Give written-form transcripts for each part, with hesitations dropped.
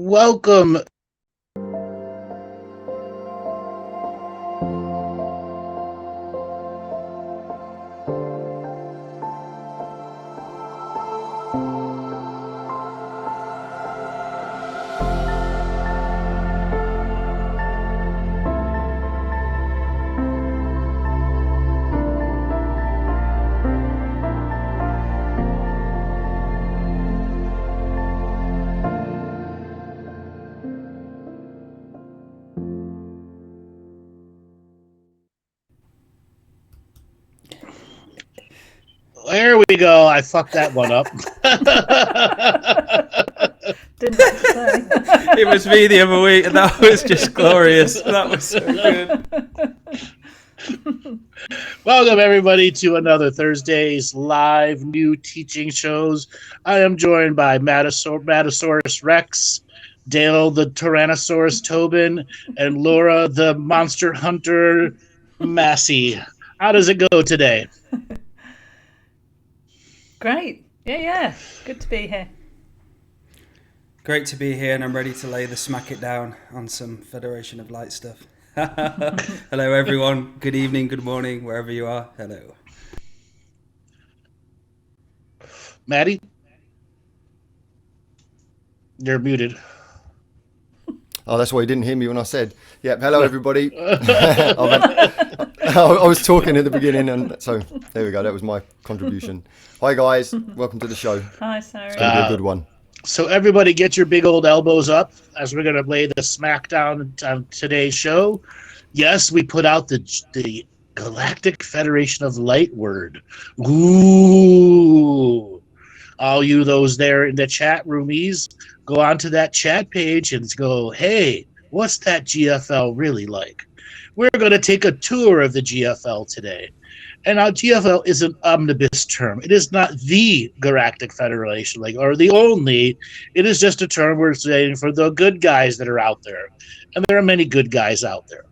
Welcome. There we go. I fucked that one up. Didn't have to say. It was me the other week, and that was just glorious. That was so good. Welcome, everybody, to another Thursday's live new teaching shows. I am joined by Matasaurus Rex, Dale the Tyrannosaurus Tobin, and Laura the Monster Hunter Massey. How does it go today? Great. Yeah. Good to be here. Great to be here, and I'm ready to lay the smack it down on some Federation of Light stuff. Hello, everyone. Good evening, good morning, wherever you are. Hello. Maty? You're muted. Oh, that's why you didn't hear me when I said, yep, hello, everybody. I was talking at the beginning, and so there we go. That was my contribution. Hi, guys. Welcome to the show. Hi, Sarah. It's going to be a good one. So everybody get your big old elbows up as we're going to lay the smackdown on today's show. Yes, we put out the Galactic Federation of Light word. Ooh. All you those there in the chat roomies, go onto that chat page and go, hey, what's that GFL really like? We're going to take a tour of the GFL today. And our GFL is an omnibus term. It is not the Galactic Federation, or the only. It is just a term we're saying for the good guys that are out there. And there are many good guys out there.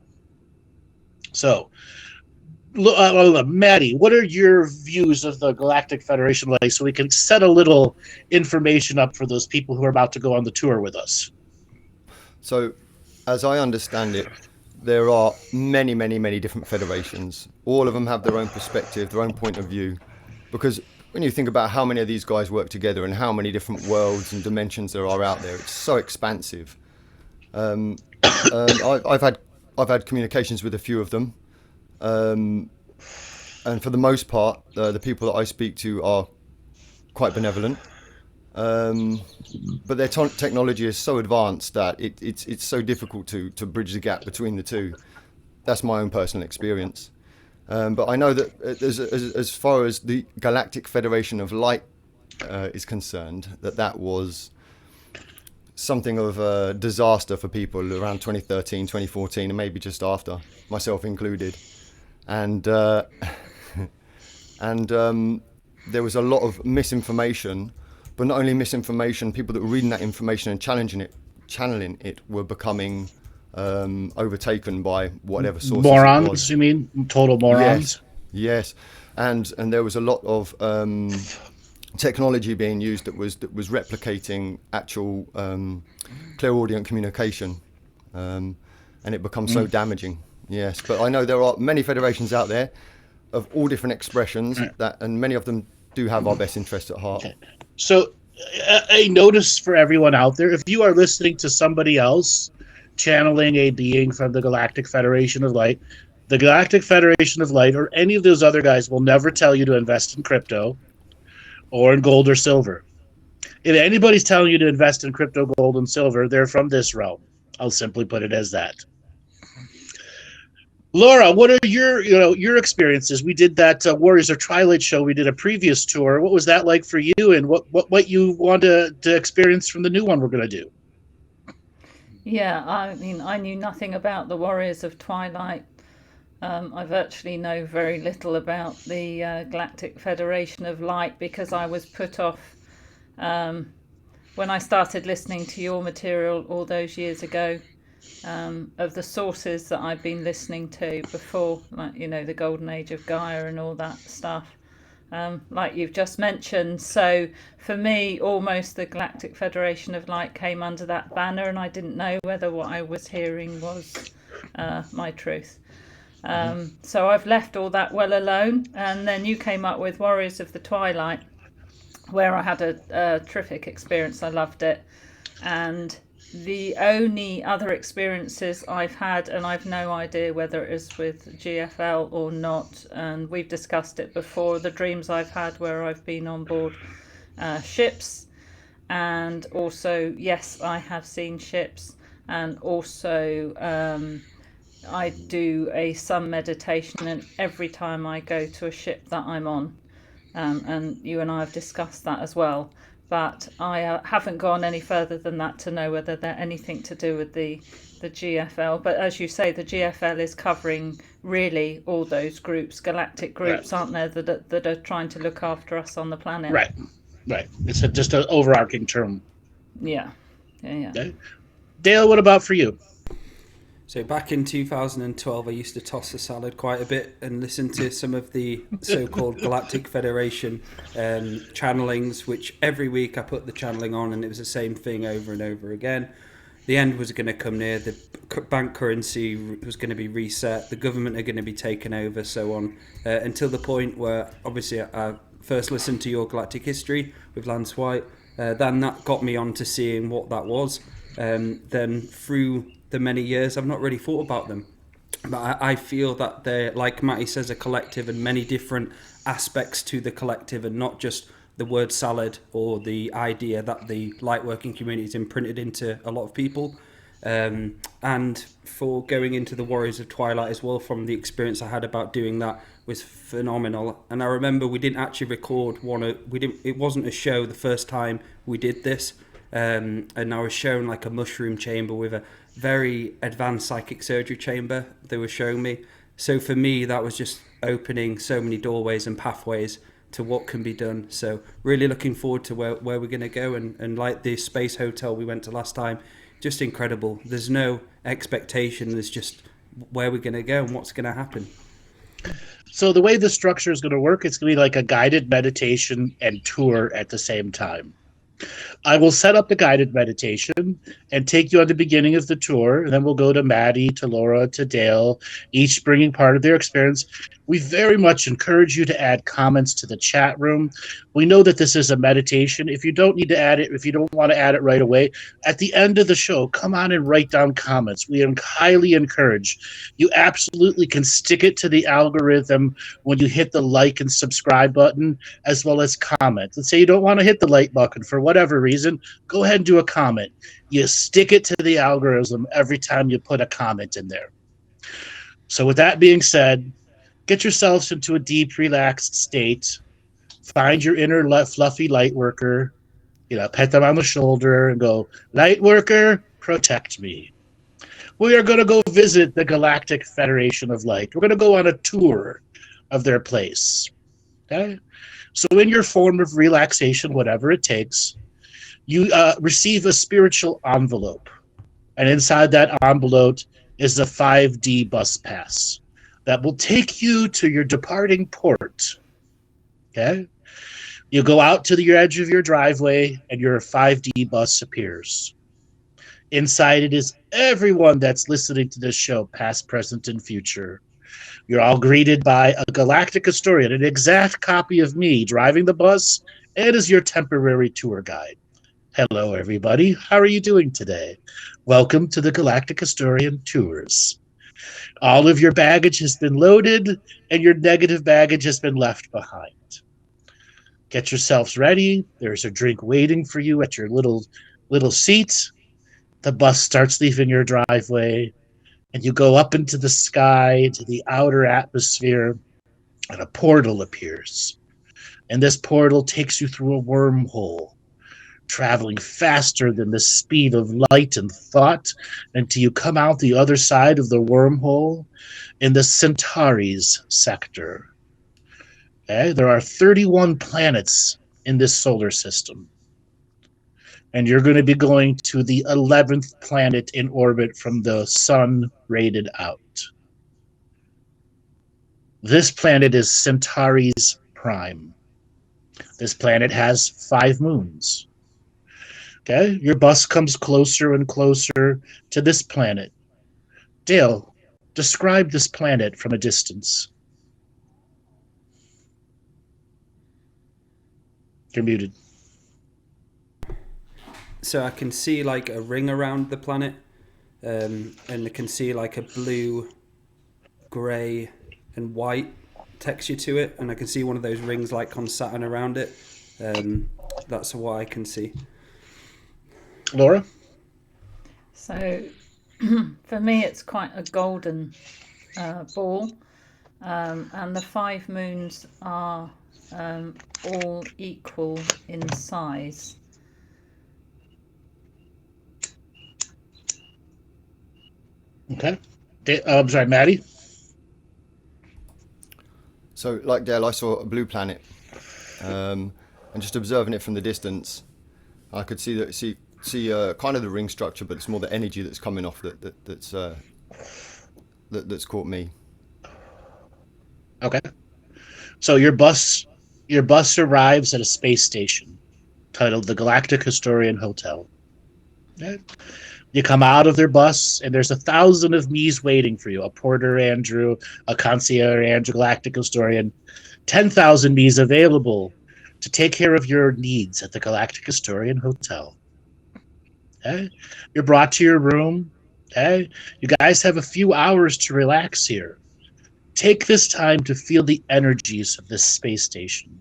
So, Maty, what are your views of the Galactic Federation like, so we can set a little information up for those people who are about to go on the tour with us? So, as I understand it, there are many, many, many different federations. All of them have their own perspective, their own point of view. Because when you think about how many of these guys work together and how many different worlds and dimensions there are out there, it's so expansive. I've had communications with a few of them. And for the most part, the people that I speak to are quite benevolent. But their technology is so advanced that it's so difficult to bridge the gap between the two. That's my own personal experience. But I know that as far as the Galactic Federation of Light is concerned, that was something of a disaster for people around 2013, 2014, and maybe just after, myself included. And there was a lot of misinformation. But not only misinformation, people that were reading that information and channeling it were becoming overtaken by whatever sources. Morons, you mean? Total morons? Yes. And there was a lot of technology being used that was replicating actual clairaudient communication. And it becomes so damaging. Yes. But I know there are many federations out there of all different expressions, and many of them do have our best interests at heart. Okay. So, a notice for everyone out there: if you are listening to somebody else channeling a being from the Galactic Federation of Light, the Galactic Federation of Light, or any of those other guys, will never tell you to invest in crypto or in gold or silver. If anybody's telling you to invest in crypto, gold, and silver, they're from this realm. I'll simply put it as that. Laura, what are your experiences? We did that Warriors of Twilight show. We did a previous tour. What was that like for you, and what you want to experience from the new one we're going to do? Yeah, I mean, I knew nothing about the Warriors of Twilight. I virtually know very little about the Galactic Federation of Light because I was put off when I started listening to your material all those years ago. Of the sources that I've been listening to before, like, the Golden Age of Gaia and all that stuff. like you've just mentioned. So for me, almost the Galactic Federation of Light came under that banner, and I didn't know whether what I was hearing was my truth. So I've left all that well alone, and then you came up with Warriors of the Twilight, where I had a terrific experience. I loved it. And the only other experiences I've had, and I've no idea whether it is with GFL or not, and we've discussed it before, the dreams I've had where I've been on board ships, and also, yes, I have seen ships, and also I do a sun meditation, and every time I go to a ship that I'm on, and you and I have discussed that as well. But I haven't gone any further than that to know whether they're anything to do with the GFL. But as you say, the GFL is covering really all those groups, galactic groups, aren't there, that are trying to look after us on the planet. Right. It's just an overarching term. Yeah. Okay. Dale, what about for you? So back in 2012, I used to toss the salad quite a bit and listen to some of the so-called Galactic Federation channelings, which every week I put the channeling on and it was the same thing over and over again. The end was going to come near, the bank currency was going to be reset, the government are going to be taken over, so on, until the point where, obviously, I first listened to your Galactic History with Lance White, then that got me on to seeing what that was. Then through the many years, I've not really thought about them, but I feel that they're, like Maty says, a collective and many different aspects to the collective, and not just the word salad or the idea that the lightworking community is imprinted into a lot of people. And for going into the Warriors of Twilight as well, from the experience I had about doing that, was phenomenal. And I remember we didn't actually record it wasn't a show the first time we did this, and I was shown like a mushroom chamber with a very advanced psychic surgery chamber they were showing me. So for me, that was just opening so many doorways and pathways to what can be done. So really looking forward to where we're going to go, and like the space hotel we went to last time, just incredible. There's no expectation, there's just where we're going to go and what's going to happen. So the way the structure is going to work, it's going to be like a guided meditation and tour at the same time. I will set up the guided meditation and take you on the beginning of the tour, and then we'll go to Maty, to Laura, to Dale, each bringing part of their experience. We very much encourage you to add comments to the chat room. We know that this is a meditation. If you don't need to add it, if you don't want to add it right away, at the end of the show, come on and write down comments. We highly encourage. You absolutely can stick it to the algorithm when you hit the like and subscribe button, as well as comment. Let's say you don't want to hit the like button for whatever reason, go ahead and do a comment. You stick it to the algorithm every time you put a comment in there. So with that being said, get yourselves into a deep, relaxed state. Find your inner fluffy light worker. Pet them on the shoulder and go, "Light worker, protect me." We are going to go visit the Galactic Federation of Light. We're going to go on a tour of their place. Okay? So in your form of relaxation, whatever it takes, you receive a spiritual envelope. And inside that envelope is a 5D bus pass that will take you to your departing port. Okay? You go out to the edge of your driveway and your 5D bus appears. Inside it is everyone that's listening to this show, past, present, and future. You're all greeted by a Galactic Historian, an exact copy of me driving the bus, and as your temporary tour guide. Hello, everybody. How are you doing today? Welcome to the Galactic Historian Tours. All of your baggage has been loaded, and your negative baggage has been left behind. Get yourselves ready. There's a drink waiting for you at your little seat. The bus starts leaving your driveway, and you go up into the sky, to the outer atmosphere, and a portal appears. And this portal takes you through a wormhole, traveling faster than the speed of light and thought until you come out the other side of the wormhole in the Centauri's sector. Okay? There are 31 planets in this solar system. And you're going to be going to the 11th planet in orbit from the sun rated out. This planet is Centauri's Prime. This planet has 5 moons. Okay, your bus comes closer and closer to this planet. Dale, describe this planet from a distance. You're muted. So I can see like a ring around the planet, and I can see like a blue, grey, and white texture to it, and I can see one of those rings like on Saturn around it. That's what I can see. Laura? So for me, it's quite a golden ball, and the 5 moons are all equal in size. Okay. I'm sorry, Maty? So, like Dale, I saw a blue planet, and just observing it from the distance, I could see kind of the ring structure, but it's more the energy that's coming off that's caught me. Okay. So your bus arrives at a space station titled the Galactic Historian Hotel. Okay. You come out of their bus, and there's 1,000 of me's waiting for you. A porter, Andrew, a concierge, Andrew, Galactic Historian. 10,000 me's available to take care of your needs at the Galactic Historian Hotel. Okay? You're brought to your room. Okay? You guys have a few hours to relax here. Take this time to feel the energies of this space station.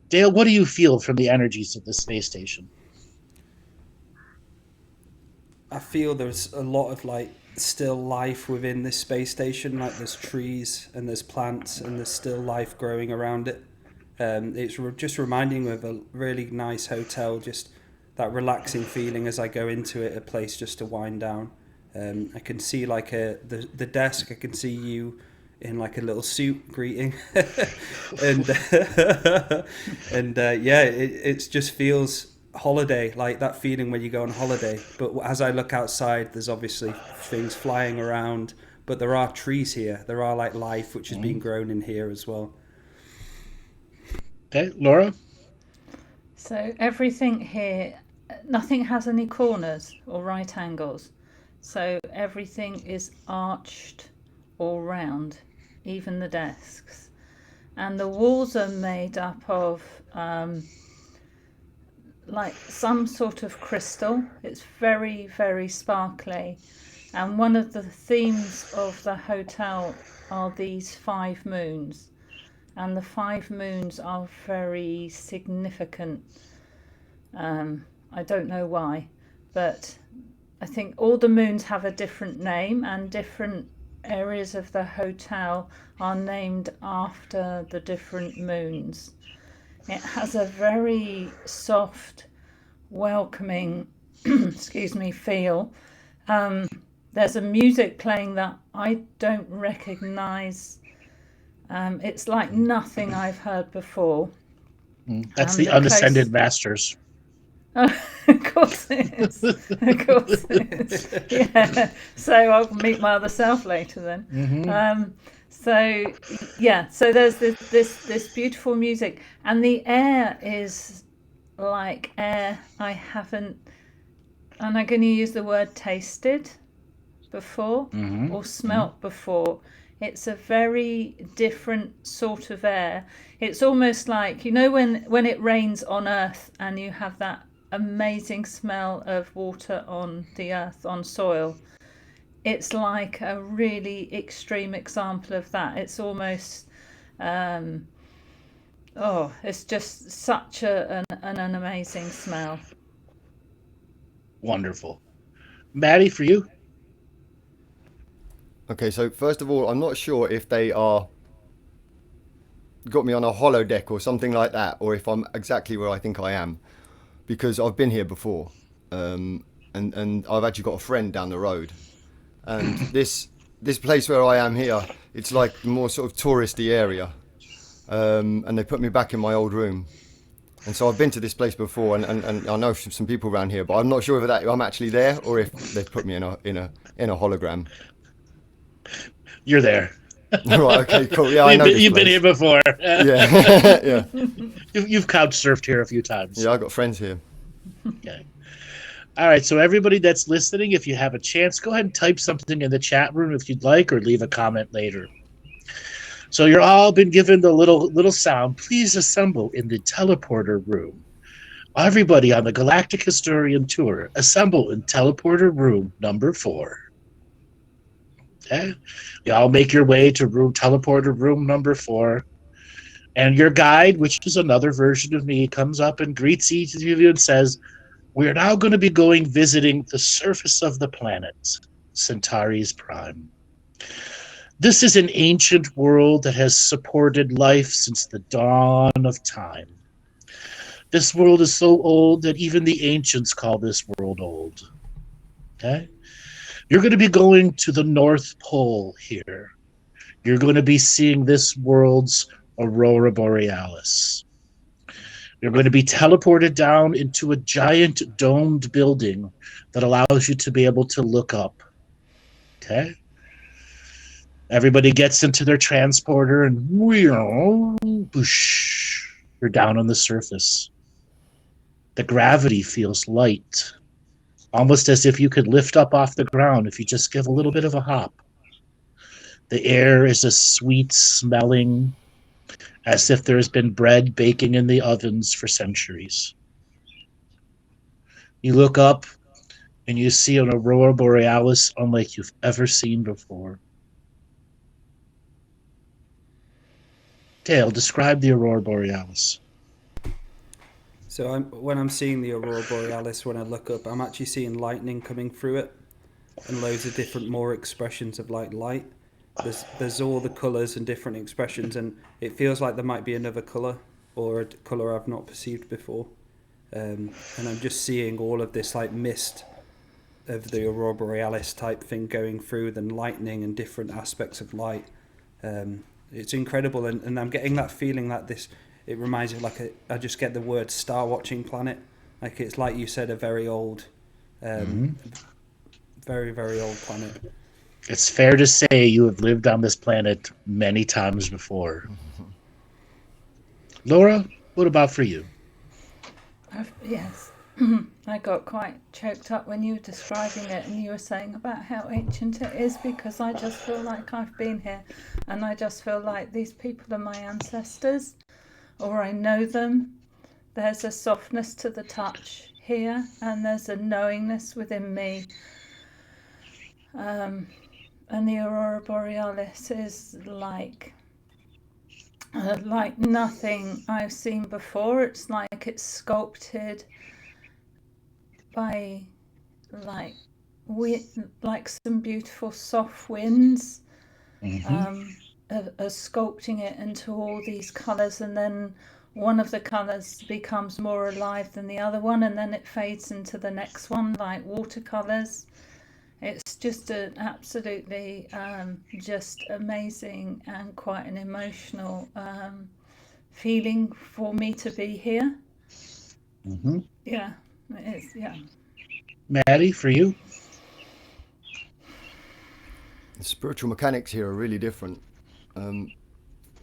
Dale, what do you feel from the energies of this space station? I feel there's a lot of like still life within this space station. Like there's trees and there's plants and there's still life growing around it. It's just reminding me of a really nice hotel. Just that relaxing feeling as I go into it, a place just to wind down. I can see like the desk. I can see you in like a little suit greeting, and it just feels holiday, like that feeling when you go on holiday. But as I look outside, there's obviously things flying around, but there are trees here. There are like life which is being grown in here as well. Okay, Laura? So everything here, nothing has any corners or right angles. So everything is arched all round, even the desks. And the walls are made up of like some sort of crystal. It's very, very sparkly. And one of the themes of the hotel are these 5 moons. And the 5 moons are very significant. I don't know why, but I think all the moons have a different name, and different areas of the hotel are named after the different moons. It has a very soft, welcoming, feel. There's a music playing that I don't recognise. It's like nothing I've heard before. That's the Unascended Masters. Oh, of course it is. Of course it is. Yeah. So I'll meet my other self later then. Mm-hmm. So there's this beautiful music, and the air is like air I haven't, and I'm going to use the word tasted before or smelt before. It's a very different sort of air. It's almost like, you know, when it rains on Earth and you have that amazing smell of water on the earth, on soil. It's like a really extreme example of that. It's almost it's just such an amazing smell. Wonderful. Maty, for you? Okay, so first of all, I'm not sure if they got me on a holodeck or something like that, or if I'm exactly where I think I am, because I've been here before, and I've actually got a friend down the road, and this place where I am here, it's like the more sort of touristy area, and they put me back in my old room, and so I've been to this place before, and I know some people around here, but I'm not sure if I'm actually there or if they've put me in a hologram. You're there. Right, okay, cool. Yeah, I know this You've been place. here before. Yeah, yeah, You've couch surfed here a few times. yeah. I got friends here. Okay. All right. So everybody that's listening, if you have a chance, go ahead and type something in the chat room if you'd like, or leave a comment later. So you're all been given the little sound. Please assemble in the teleporter room. Everybody on the Galactic Historian tour, assemble in teleporter room number 4. Okay? You all make your way to teleporter room number 4. And your guide, which is another version of me, comes up and greets each of you and says, we're now going to be visiting the surface of the planet, Centauri's Prime. This is an ancient world that has supported life since the dawn of time. This world is so old that even the ancients call this world old. Okay? You're going to be going to the North Pole here. You're going to be seeing this world's aurora borealis. You're going to be teleported down into a giant domed building that allows you to be able to look up. Okay? Everybody gets into their transporter and whoosh, you're down on the surface. The gravity feels light, almost as if you could lift up off the ground if you just give a little bit of a hop. The air is a sweet smelling, as if there's been bread baking in the ovens for centuries. You look up and you see an aurora borealis unlike you've ever seen before. Dale, describe the aurora borealis. So when I'm seeing the aurora borealis, when I look up, I'm actually seeing lightning coming through it, and loads of different more expressions of light. There's all the colours and different expressions, and it feels like there might be another colour or a colour I've not perceived before. And I'm just seeing all of this like mist of the aurora borealis type thing going through, then lightning and different aspects of light. It's incredible, and I'm getting that feeling that it reminds me of I just get the word star watching planet. Like it's like you said, a very old, very, very old planet. It's fair to say you have lived on this planet many times before. Laura, what about for you? Yes. I got quite choked up when you were describing it and you were saying about how ancient it is, because I just feel like I've been here and I just feel like these people are my ancestors, or I know them. There's a softness to the touch here and there's a knowingness within me. And the aurora borealis is like nothing I've seen before. It's like it's sculpted by like some beautiful soft winds are sculpting it into all these colours, and then one of the colours becomes more alive than the other one, and then it fades into the next one like watercolours. It's just an absolutely just amazing and quite an emotional feeling for me to be here. Yeah. It is, yeah. Maty, for you? The spiritual mechanics here are really different.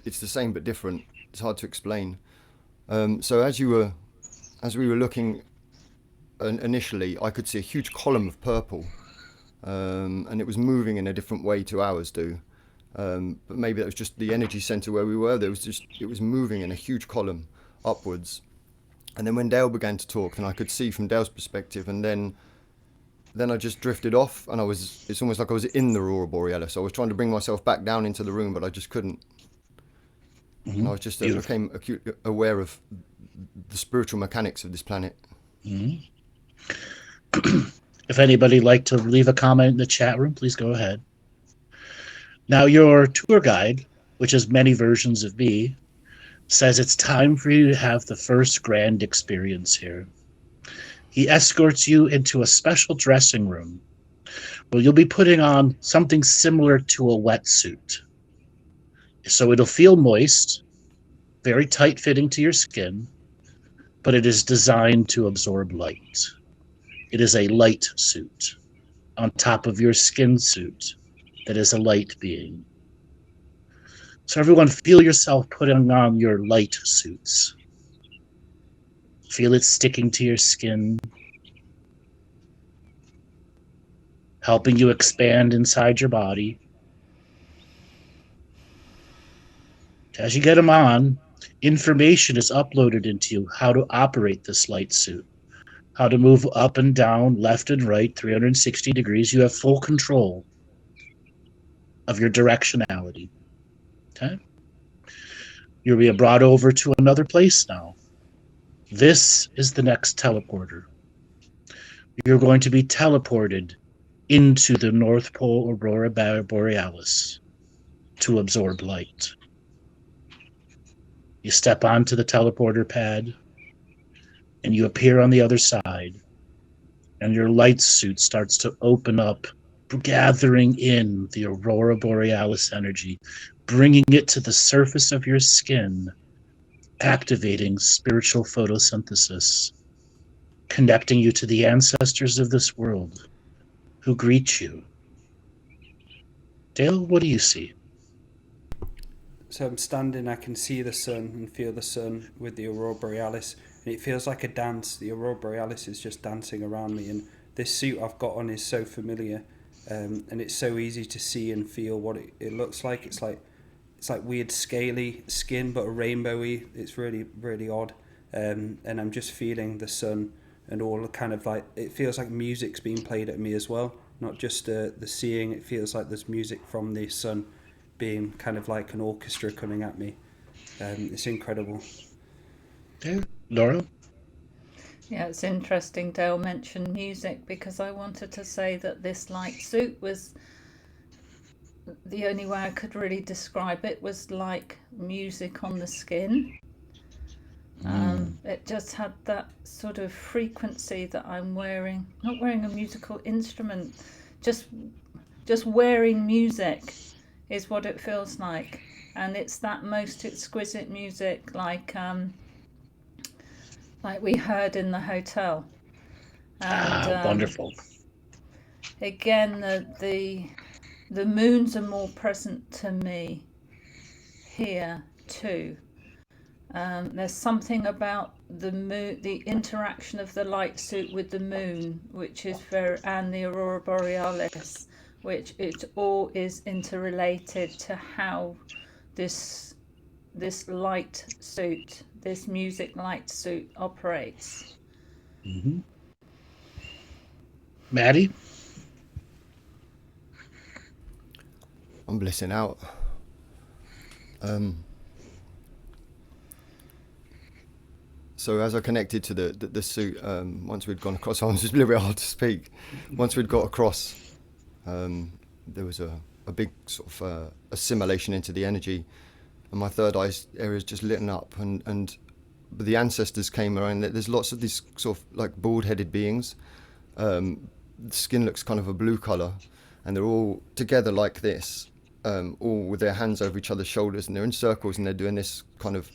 It's the same but different. It's hard to explain. So as we were looking initially, I could see a huge column of purple, and it was moving in a different way to ours do. But maybe that was just the energy center where we were. It was moving in a huge column upwards. And then when Dale began to talk, then I could see from Dale's perspective, and then I just drifted off, and it's almost like I was in the aurora borealis. I was trying to bring myself back down into the room, but I just couldn't. And I was just became acutely aware of the spiritual mechanics of this planet. If anybody'd like to leave a comment in the chat room, please go ahead. Now, your tour guide, which is many versions of me, says it's time for you to have the first grand experience here. He escorts you into a special dressing room where you'll be putting on something similar to a wetsuit. So it'll feel moist, very tight-fitting to your skin, but it is designed to absorb light. It is a light suit on top of your skin suit that is a light being. So everyone, feel yourself putting on your light suits. Feel it sticking to your skin, helping you expand inside your body. As you get them on, information is uploaded into you how to operate this light suit, how to move up and down, left and right, 360 degrees. You have full control of your directionality. Okay? You'll be brought over to another place now. This is the next teleporter. You're going to be teleported into the North Pole Aurora Borealis to absorb light. You step onto the teleporter pad, and you appear on the other side, and your light suit starts to open up, gathering in the Aurora Borealis energy, bringing it to the surface of your skin, activating spiritual photosynthesis, connecting you to the ancestors of this world who greet you. Dale, what do you see? So I'm standing, I can see the sun and feel the sun with the Aurora Borealis, and it feels like a dance. The Aurora Borealis is just dancing around me, and this suit I've got on is so familiar, and it's so easy to see and feel what it looks like. It's like weird scaly skin, but a rainbowy. It's really, really odd, and I'm just feeling the sun and all kind of like, it feels like music's being played at me as well, not just the seeing. It feels like there's music from the sun being kind of like an orchestra coming at me. It's incredible. Okay. Laura? Yeah, it's interesting Dale mentioned music, because I wanted to say that this light suit was, the only way I could really describe it was like music on the skin. It just had that sort of frequency that I'm wearing, not wearing a musical instrument, just wearing music is what it feels like. And it's that most exquisite music, like we heard in the hotel. And Wonderful. again, the moons are more present to me here too. There's something about the moon, the interaction of the light suit with the moon, which is and the Aurora Borealis, which it all is interrelated to how this light suit, this music light suit operates. Mm-hmm. Maty? I'm blissing out. So as I connected to the suit, once we'd gone across, I was just a little bit hard to speak. Once we'd got across, there was a big sort of assimilation into the energy, and my third eye area just lit up, and the ancestors came around. There's lots of these sort of like bald-headed beings. The skin looks kind of a blue colour, and they're all together like this, all with their hands over each other's shoulders, and they're in circles, and they're doing this kind of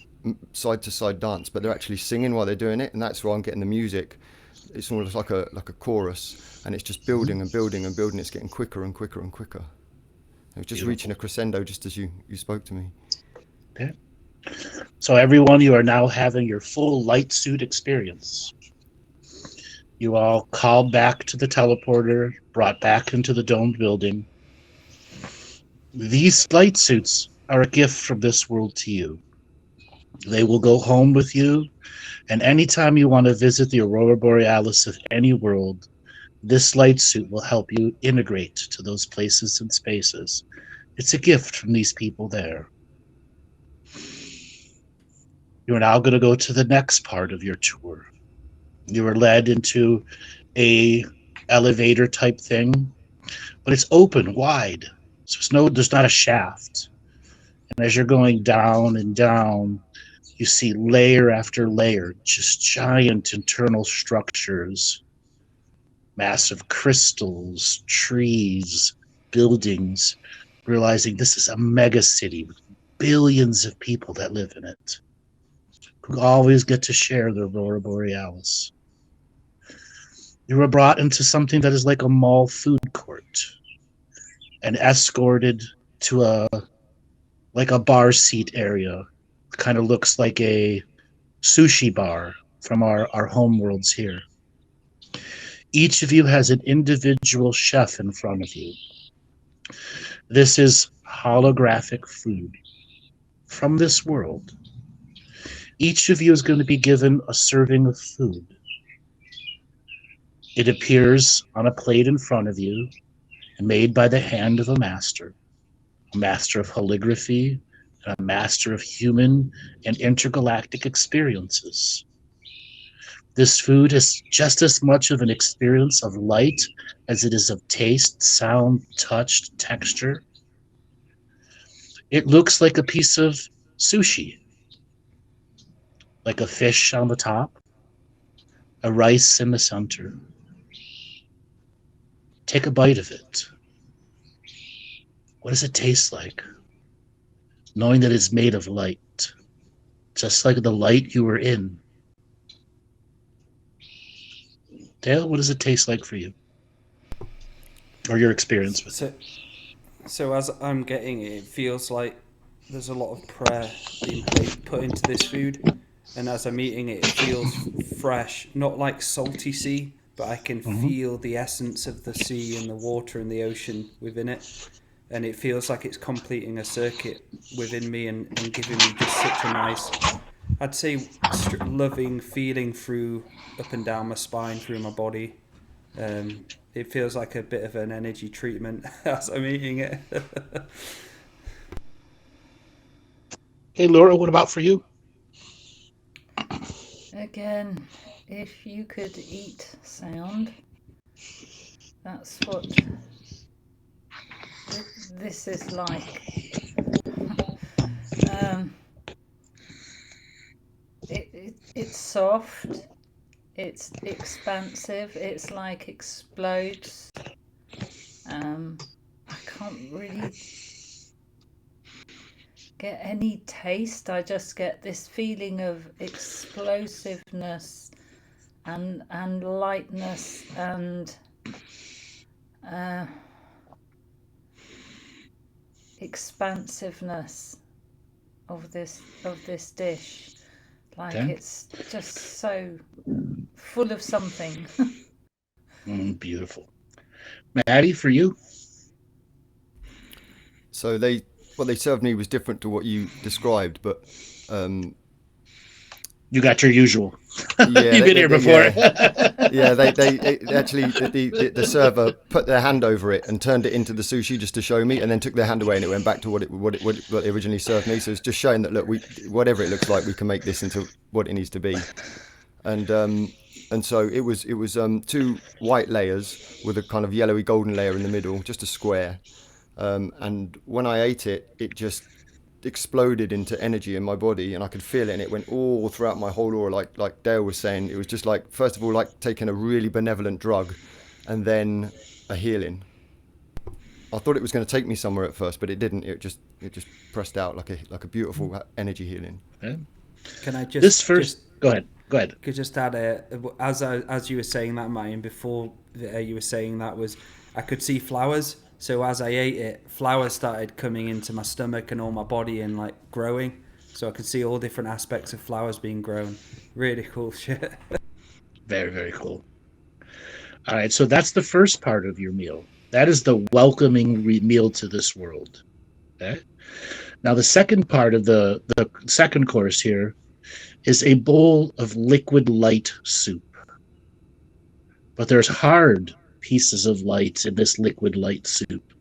side-to-side dance, but they're actually singing while they're doing it, and that's where I'm getting the music. It's almost like a chorus, and it's just building and building and building. It's getting quicker and quicker and quicker. It was just Beautiful. reaching a crescendo just as you spoke to me. Okay. So everyone, you are now having your full light suit experience. You all called back to the teleporter, brought back into the domed building. These light suits are a gift from this world to you. They will go home with you, and anytime you want to visit the Aurora Borealis of any world, this light suit will help you integrate to those places and spaces. It's a gift from these people there. You are now going to go to the next part of your tour. You are led into a elevator type thing, but it's open wide, so there's not a shaft. And as you're going down and down, you see layer after layer, just giant internal structures, massive crystals, trees, buildings, realizing this is a mega city with billions of people that live in it, who always get to share the Aurora Borealis. You were brought into something that is like a mall food court and escorted to a like a bar seat area. Kind of looks like a sushi bar from our home worlds here. Each of you has an individual chef in front of you. This is holographic food from this world. Each of you is going to be given a serving of food. It appears on a plate in front of you, made by the hand of a master of calligraphy, and a master of human and intergalactic experiences. This food is just as much of an experience of light as it is of taste, sound, touch, texture. It looks like a piece of sushi, like a fish on the top, a rice in the center. Take a bite of it. What does it taste like? Knowing that it's made of light, just like the light you were in. Dale, what does it taste like for you? Or your experience with it? So as I'm getting it, it feels like there's a lot of prayer being put into this food. And as I'm eating it, it feels fresh, not like salty sea, but I can feel the essence of the sea and the water and the ocean within it. And it feels like it's completing a circuit within me and giving me just such a nice, I'd say, loving feeling through up and down my spine, through my body. It feels like a bit of an energy treatment as I'm eating it. Hey, Laura, what about for you? Again, if you could eat sound, that's what this is like. It's soft, it's expansive, it's like explodes. I can't really get any taste. I just get this feeling of explosiveness and lightness and expansiveness of this dish. Like it's just so full of something. Beautiful. Maty, for you? So what they served me was different to what you described, but you got your usual. Yeah, you've been here before. They actually the server put their hand over it and turned it into the sushi just to show me, and then took their hand away and it went back to what they originally served me. So it's just showing that look, whatever it looks like, we can make this into what it needs to be. And so it was 2 white layers with a kind of yellowy golden layer in the middle, just a square. And when I ate it, it just exploded into energy in my body, and I could feel it, and it went all throughout my whole aura, like Dale was saying. It was just like, first of all, like taking a really benevolent drug, and then a healing. I thought it was going to take me somewhere at first, but it didn't. It just pressed out like a beautiful energy healing. Okay. Can I just this first? Go ahead. Could just add as you were saying that, Martin, before you were saying that, was I could see flowers. So as I ate it, flowers started coming into my stomach and all my body and like growing. So I could see all different aspects of flowers being grown. Really cool shit. Very, very cool. All right, so that's the first part of your meal. That is the welcoming meal to this world. Okay. Now the second part of the second course here is a bowl of liquid light soup. But there's hard pieces of light in this liquid light soup.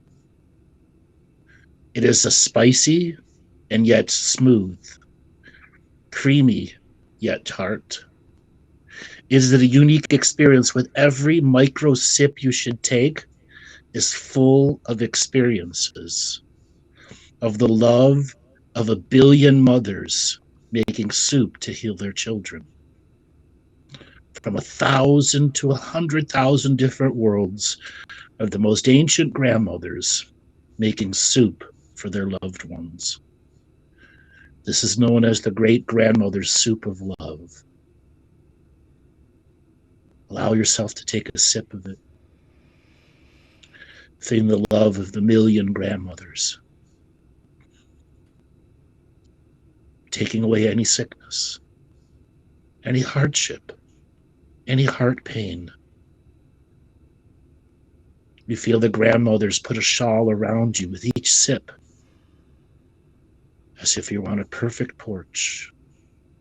It is a spicy and yet smooth, creamy yet tart. It is a unique experience. With every micro sip you should take is full of experiences of the love of 1 billion mothers making soup to heal their children. From 1,000 to 100,000 different worlds of the most ancient grandmothers making soup for their loved ones. This is known as the great grandmother's soup of love. Allow yourself to take a sip of it. Feeling the love of the 1 million grandmothers. taking away any sickness, any hardship, any heart pain. You feel the grandmothers put a shawl around you with each sip, as if you're on a perfect porch,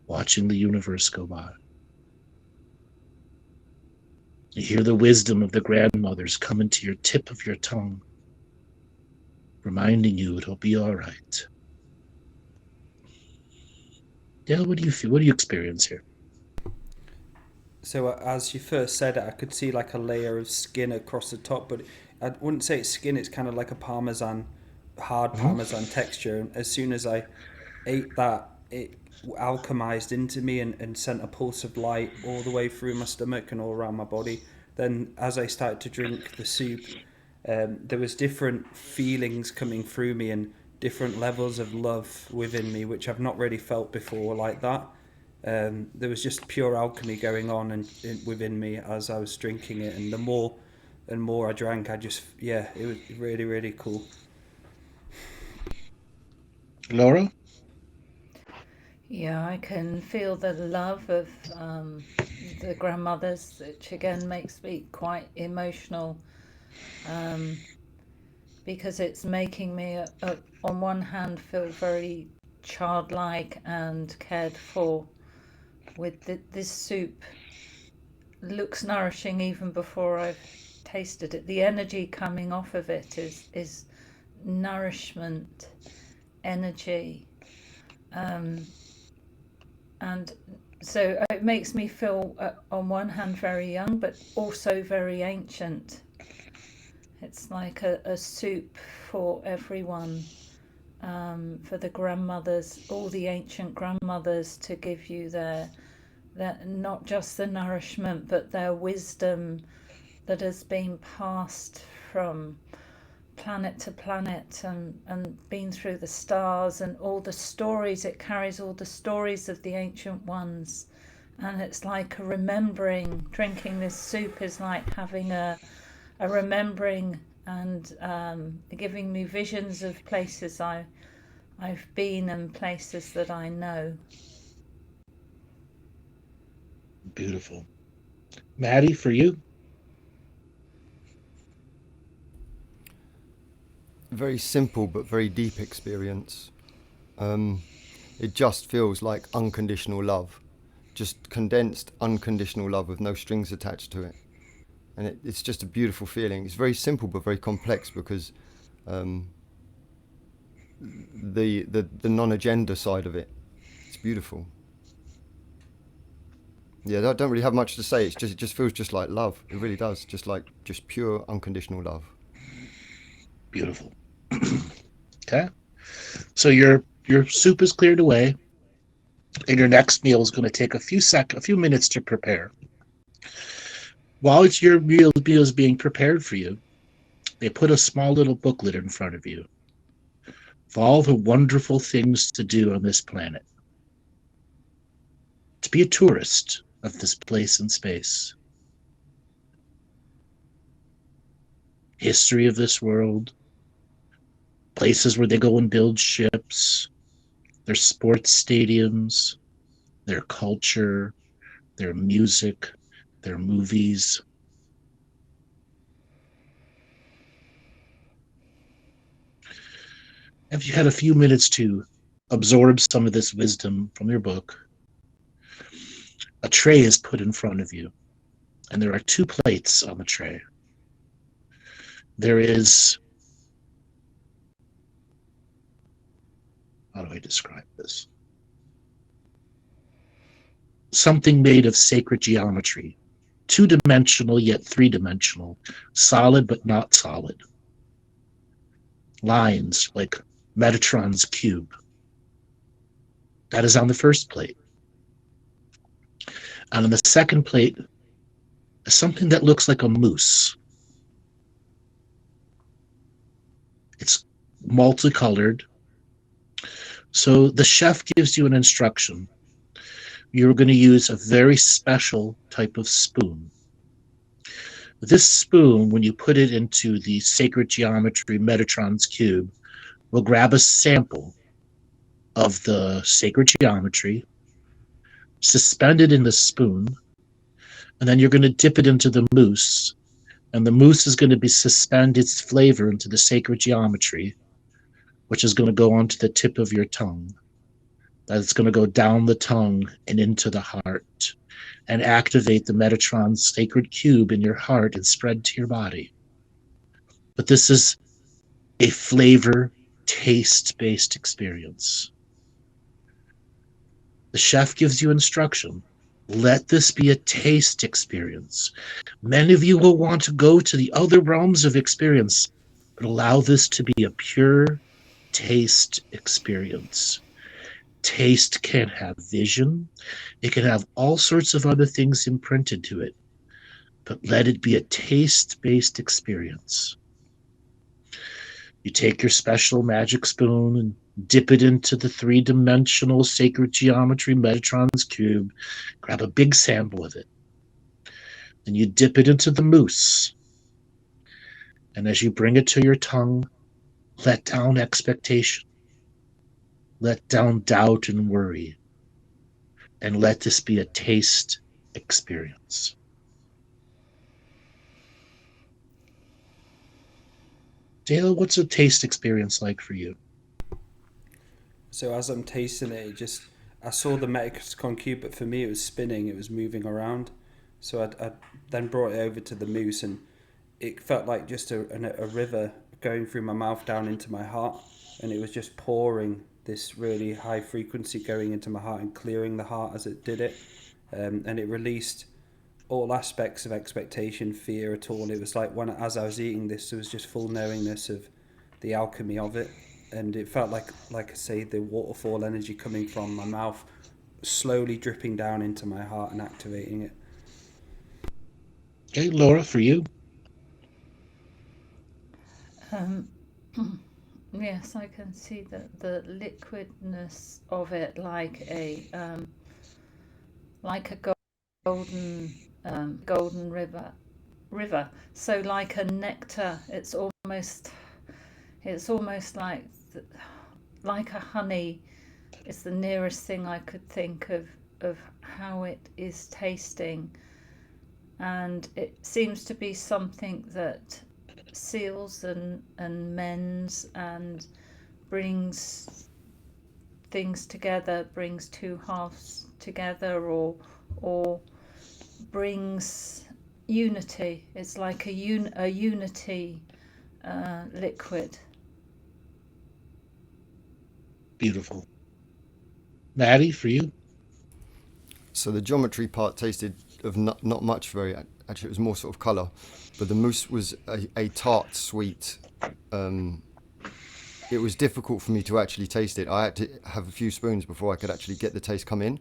watching the universe go by. You hear the wisdom of the grandmothers come into your tip of your tongue, reminding you it'll be all right. Dale, what do you feel? What do you experience here? So as you first said it, I could see like a layer of skin across the top, but I wouldn't say it's skin. It's kind of like a hard parmesan texture. And as soon as I ate that, it alchemized into me and sent a pulse of light all the way through my stomach and all around my body. Then as I started to drink the soup, there was different feelings coming through me and different levels of love within me, which I've not really felt before like that. There was just pure alchemy going on within me as I was drinking it, and the more and more I drank, it was really, really cool. Laura? Yeah, I can feel the love of the grandmothers, which again makes me quite emotional, because it's making me, on one hand, feel very childlike and cared for. With this soup, looks nourishing even before I've tasted it. The energy coming off of it is nourishment, energy. And so it makes me feel, on one hand, very young, but also very ancient. It's like a soup for everyone, for the grandmothers, all the ancient grandmothers, to give you their not just the nourishment, but their wisdom that has been passed from planet to planet and been through the stars, and all the stories it carries, all the stories of the ancient ones. And it's like a remembering. Drinking this soup is like having a remembering, and giving me visions of places I've been and places that I know. Beautiful. Maty, for you? Very simple but very deep experience. It just feels like unconditional love, just condensed unconditional love with no strings attached to it, and it's just a beautiful feeling. It's very simple but very complex, because the non-agenda side of it, it's beautiful. Yeah, I don't really have much to say. It just feels just like love. It really does, just pure unconditional love. Beautiful. Okay. So your soup is cleared away, and your next meal is going to take a few minutes to prepare. While your meal is being prepared for you, they put a small little booklet in front of you of all the wonderful things to do on this planet. To be a tourist of this place and space. History of this world. Places where they go and build ships. Their sports stadiums. Their culture. Their music. Their movies. If you had a few minutes to absorb some of this wisdom from your book, a tray is put in front of you, and there are 2 plates on the tray. There is, how do I describe this? Something made of sacred geometry, 2-dimensional yet 3-dimensional, solid but not solid. Lines like Metatron's cube. That is on the first plate. And on the second plate is something that looks like a moose. It's multicolored. So the chef gives you an instruction. You're going to use a very special type of spoon. This spoon, when you put it into the sacred geometry Metatron's cube, will grab a sample of the sacred geometry, suspended in the spoon, and then you're going to dip it into the mousse, and the mousse is going to be suspend its flavor into the sacred geometry, which is going to go onto the tip of your tongue. That's going to go down the tongue and into the heart and activate the Metatron's sacred cube in your heart and spread to your body. But this is a flavor, taste-based experience. The chef gives you instruction. Let this be a taste experience. Many of you will want to go to the other realms of experience, but allow this to be a pure taste experience. Taste can have vision. It can have all sorts of other things imprinted to it, but let it be a taste-based experience. You take your special magic spoon and dip it into the three-dimensional sacred geometry Metatron's cube. Grab a big sample of it. Then you dip it into the mousse. And as you bring it to your tongue, let down expectation. Let down doubt and worry. And let this be a taste experience. Dale, what's a taste experience like for you? So as I'm tasting it, I saw the Metatron cube, but for me it was spinning, it was moving around. So I then brought it over to the mousse, and it felt like just a river going through my mouth down into my heart, and it was just pouring this really high frequency going into my heart and clearing the heart as it did it. And it released all aspects of expectation, fear at all. It was like as I was eating this, there was just full knowingness of the alchemy of it. And it felt like I say, the waterfall energy coming from my mouth, slowly dripping down into my heart and activating it. Okay, Laura, for you? Yes, I can see the liquidness of it, like a golden river. So like a nectar. It's almost like a honey. It's the nearest thing I could think of how it is tasting, and it seems to be something that seals and mends and brings things together, brings two halves together, or brings unity. It's like a unity liquid. Beautiful. Maty, for you? So the geometry part tasted of not much. Actually, it was more sort of colour, but the mousse was a tart sweet. It was difficult for me to actually taste it. I had to have a few spoons before I could actually get the taste come in.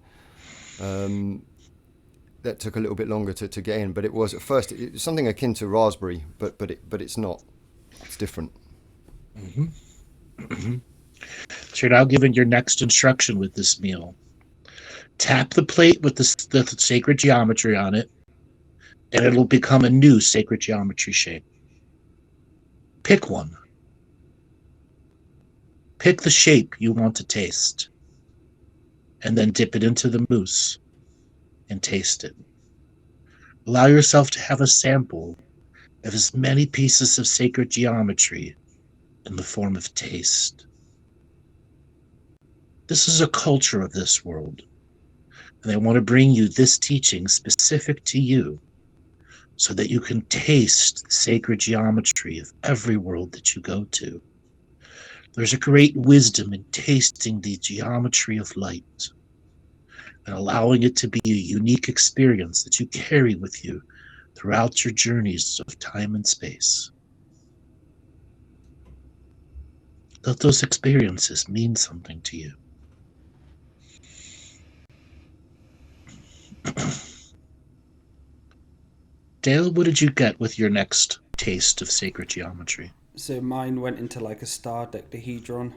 That took a little bit longer to get in, but it was at first it was something akin to raspberry, but it's not. It's different. Mm-hmm. Mm-hmm. So you're now given your next instruction with this meal. Tap the plate with the sacred geometry on it, and it'll become a new sacred geometry shape. Pick one. Pick the shape you want to taste, and then dip it into the mousse and taste it. Allow yourself to have a sample of as many pieces of sacred geometry in the form of taste. This is a culture of this world, and they want to bring you this teaching specific to you so that you can taste the sacred geometry of every world that you go to. There's a great wisdom in tasting the geometry of light and allowing it to be a unique experience that you carry with you throughout your journeys of time and space. Let those experiences mean something to you. Dale, what did you get with your next taste of sacred geometry? So mine went into like a star dodecahedron,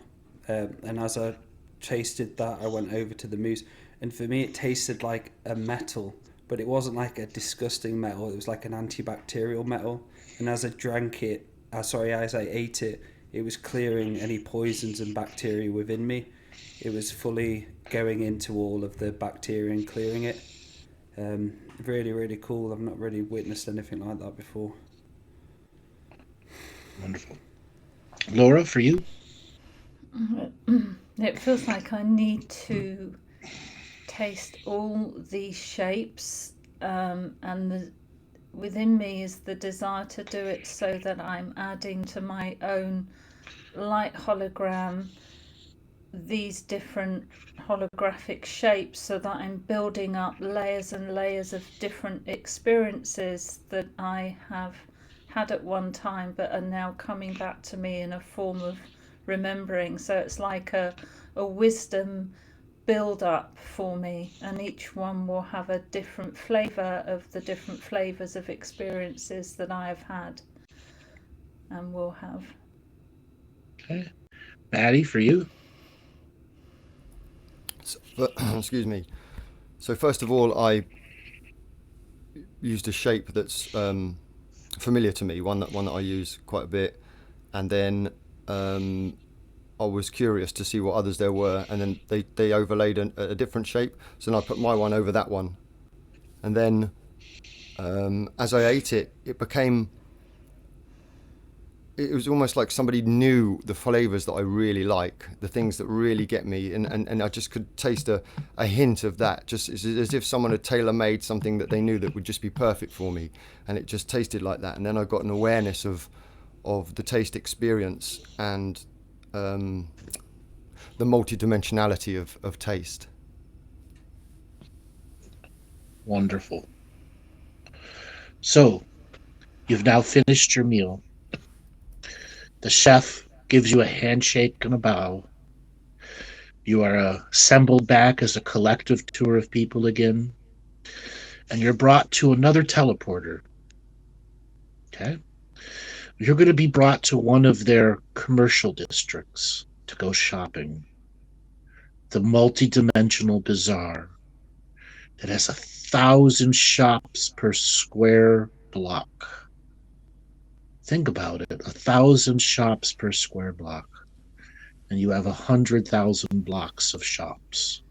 and as I tasted that, I went over to the mousse, and for me it tasted like a metal, but it wasn't like a disgusting metal. It was like an antibacterial metal, and as I drank it, as I ate it, it was clearing any poisons and bacteria within me. it was fully going into all of the bacteria and clearing it. Really, really cool. I've not really witnessed anything like that before. Wonderful. Laura, for you? It feels like I need to taste all these shapes, and within me is the desire to do it so that I'm adding to my own light hologram these different holographic shapes, so that I'm building up layers and layers of different experiences that I have had at one time but are now coming back to me in a form of remembering. So it's like a wisdom build up for me, and each one will have a different flavour of the different flavours of experiences that I have had and will have. Okay. Maty, for you? Excuse me. So first of all, I used a shape that's familiar to me, one that I use quite a bit, and then I was curious to see what others there were, and then they overlaid a different shape, so then I put my one over that one, and then as I ate it, it was almost like somebody knew the flavors that I really like, the things that really get me, and I just could taste a hint of that, just as if someone had tailor-made something that they knew that would just be perfect for me, and it just tasted like that. And then I got an awareness of the taste experience and the multidimensionality of taste. Wonderful. So, you've now finished your meal. The chef gives you a handshake and a bow. You are assembled back as a collective tour of people again, and you're brought to another teleporter. Okay? You're going to be brought to one of their commercial districts to go shopping. The multi-dimensional bazaar that has 1,000 shops per square block. Think about it, 1,000 shops per square block, and you have 100,000 blocks of shops.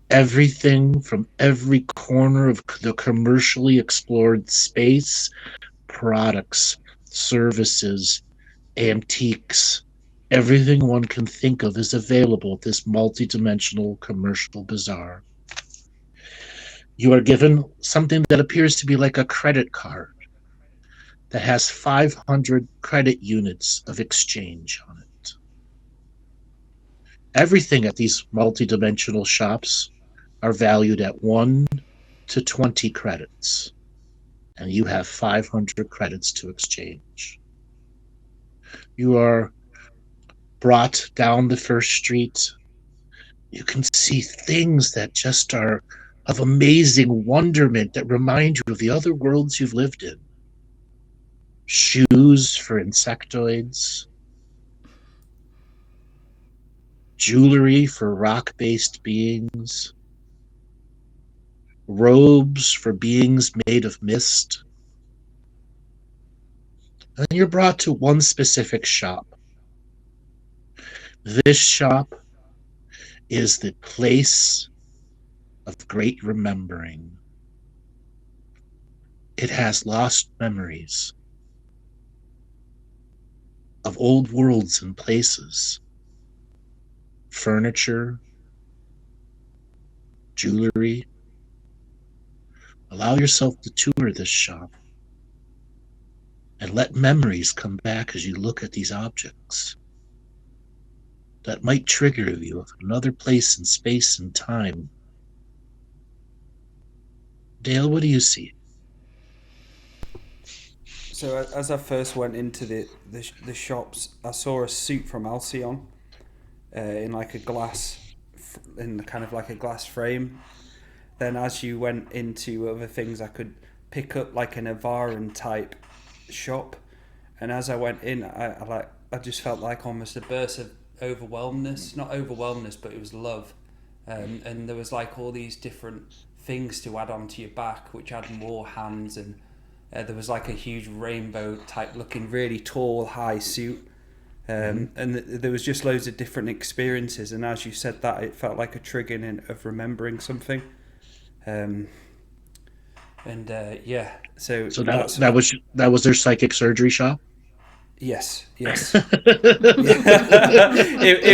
Everything from every corner of the commercially explored space, products, services, antiques, everything one can think of is available at this multi-dimensional commercial bazaar. You are given something that appears to be like a credit card that has 500 credit units of exchange on it. Everything at these multidimensional shops are valued at 1 to 20 credits, and you have 500 credits to exchange. You are brought down the first street. You can see things that just are of amazing wonderment that remind you of the other worlds you've lived in. Shoes for insectoids, jewelry for rock-based beings, robes for beings made of mist. And then you're brought to one specific shop. This shop is the place of great remembering. It has lost memories of old worlds and places, furniture, jewelry. Allow yourself to tour this shop and let memories come back as you look at these objects that might trigger you of another place in space and time. Dale, what do you see? So as I first went into the shops, I saw a suit from Alcyon in like a glass, in kind of like a glass frame. Then as you went into other things, I could pick up like an Avaran type shop, and as I went in, I just felt like almost a burst of overwhelmness, not overwhelmness, but it was love, and there was like all these different things to add onto your back, which had more hands, and there was like a huge rainbow type looking really tall high suit, And there was just loads of different experiences, and as you said that, it felt like a triggering of remembering something. Yeah, so that was their psychic surgery shop. Yes. it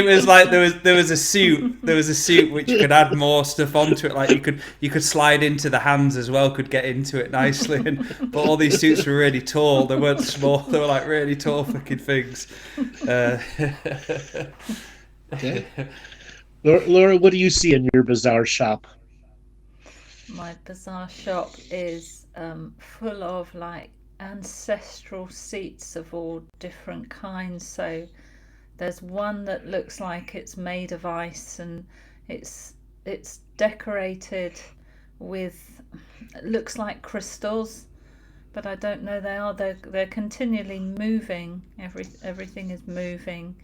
was like there was a suit which could add more stuff onto it. Like you could slide into the hands as well, could get into it nicely. But all these suits were really tall. They weren't small. They were like really tall fucking things. Okay. Laura, what do you see in your bizarre shop? My bizarre shop is full of like ancestral seats of all different kinds. So there's one that looks like it's made of ice, and it's decorated with, it looks like crystals, but I don't know they are. They're continually moving. Everything is moving.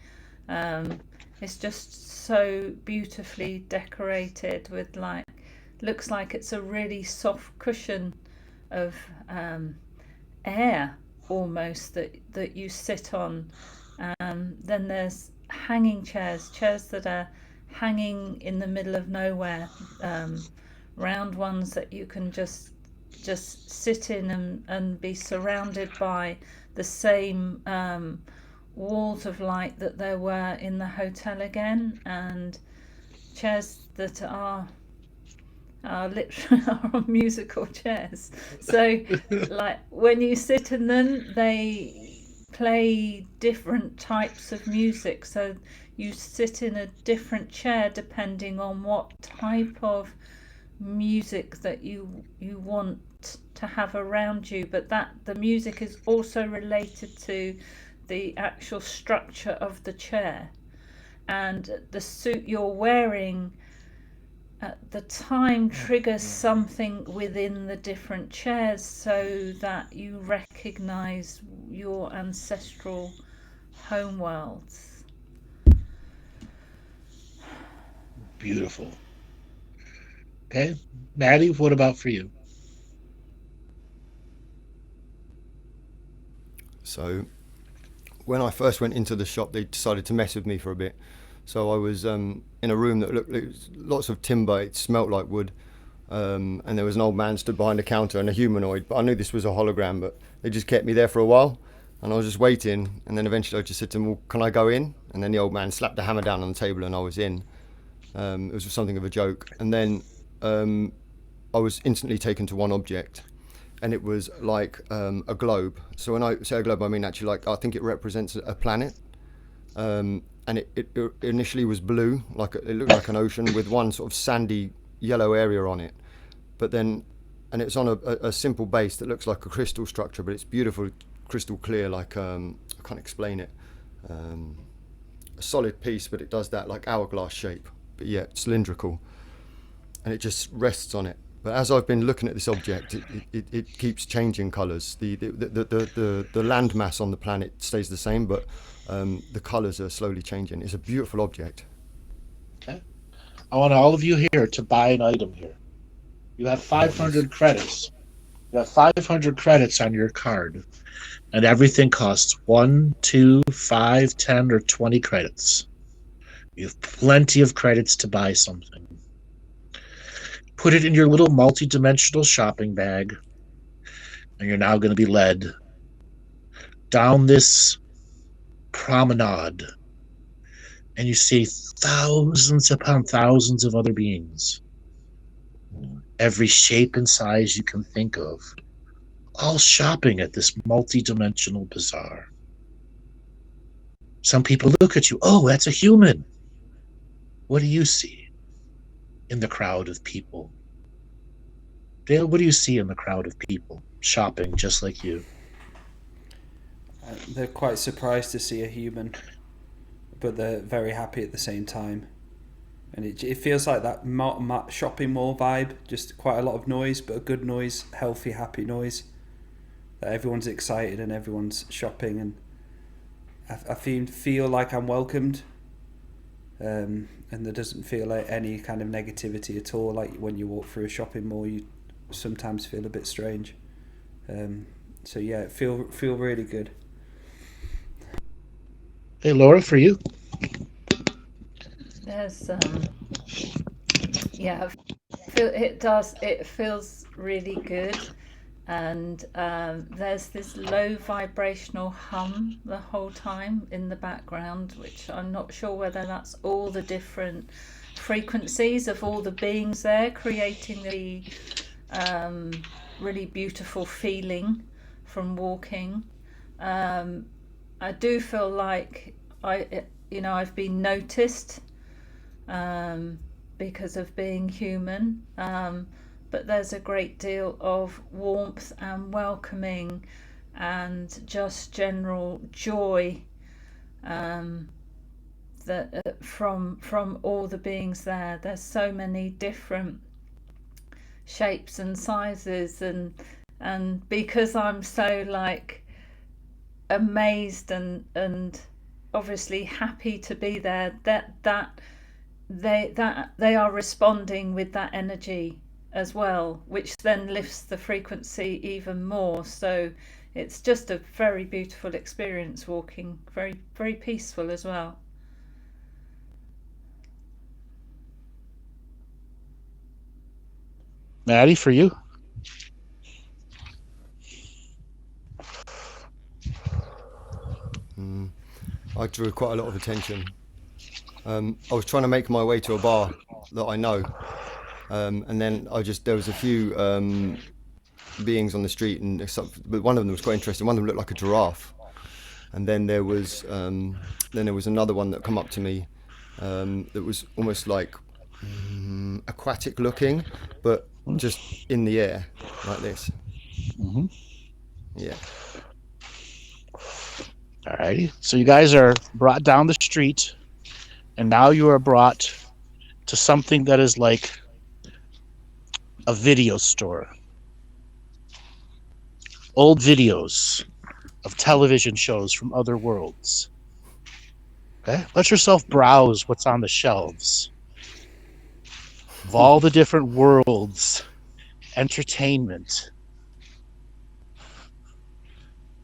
It's just so beautifully decorated with like, looks like it's a really soft cushion of air almost that you sit on. Then there's hanging chairs that are hanging in the middle of nowhere, round ones that you can just sit in and be surrounded by the same walls of light that there were in the hotel again, and chairs that are literally are musical chairs. So like when you sit in them, they play different types of music, so you sit in a different chair depending on what type of music that you want to have around you. But that the music is also related to the actual structure of the chair, and the suit you're wearing at the time triggers something within the different chairs, so that you recognize your ancestral homeworlds. Beautiful. Okay, Maddie, what about for you? So when I first went into the shop, they decided to mess with me for a bit. So I was in a room that looked like lots of timber. It smelt like wood, and there was an old man stood behind the counter and a humanoid. But I knew this was a hologram. But they just kept me there for a while, and I was just waiting. And then eventually I just said to him, "Well, can I go in?" And then the old man slapped the hammer down on the table, and I was in. It was something of a joke. And then I was instantly taken to one object, and it was like a globe. So when I say a globe, I mean actually like I think it represents a planet. And it initially was blue, like it looked like an ocean with one sort of sandy yellow area on it. But then, and it's on a simple base that looks like a crystal structure, but it's beautiful, crystal clear, like I can't explain it. A solid piece, but it does that like hourglass shape, but yeah, cylindrical, and it just rests on it. But as I've been looking at this object, it keeps changing colours. The landmass on the planet stays the same, but the colours are slowly changing. It's a beautiful object. Okay. I want all of you here to buy an item here. You have 500 credits. You have 500 credits on your card, and everything costs 1, 2, 5, 10, or 20 credits. You have plenty of credits to buy something. Put it in your little multi-dimensional shopping bag, and you're now going to be led down this promenade, and you see thousands upon thousands of other beings, every shape and size you can think of, all shopping at this multi-dimensional bazaar. Some people look at you, oh, that's a human. What do you see in the crowd of people? Dale, what do you see in the crowd of people shopping just like you? They're quite surprised to see a human, but they're very happy at the same time. And it feels like that shopping mall vibe, just quite a lot of noise, but a good noise, healthy, happy noise. That everyone's excited and everyone's shopping, and I feel like I'm welcomed. And there doesn't feel like any kind of negativity at all. Like when you walk through a shopping mall, you sometimes feel a bit strange. So yeah, feel really good. Hey, Laura, for you. There's yeah, it feels really good, and there's this low vibrational hum the whole time in the background, which I'm not sure whether that's all the different frequencies of all the beings there creating the really beautiful feeling from walking. I do feel like I've been noticed because of being human, but there's a great deal of warmth and welcoming and just general joy that from all the beings there. There's so many different shapes and sizes, and because I'm so like amazed and obviously happy to be there, that they are responding with that energy as well, which then lifts the frequency even more. So it's just a very beautiful experience walking, very, very peaceful as well. Maty, for you. I drew quite a lot of attention. I was trying to make my way to a bar that I know, and then there was a few beings on the street, but one of them was quite interesting. One of them looked like a giraffe, and then there was another one that come up to me that was almost like aquatic looking, but just in the air like this. Mm-hmm. Yeah. All righty. So you guys are brought down the street, and now you are brought to something that is like a video store. Old videos of television shows from other worlds. Okay? Let yourself browse what's on the shelves of all the different worlds, entertainment,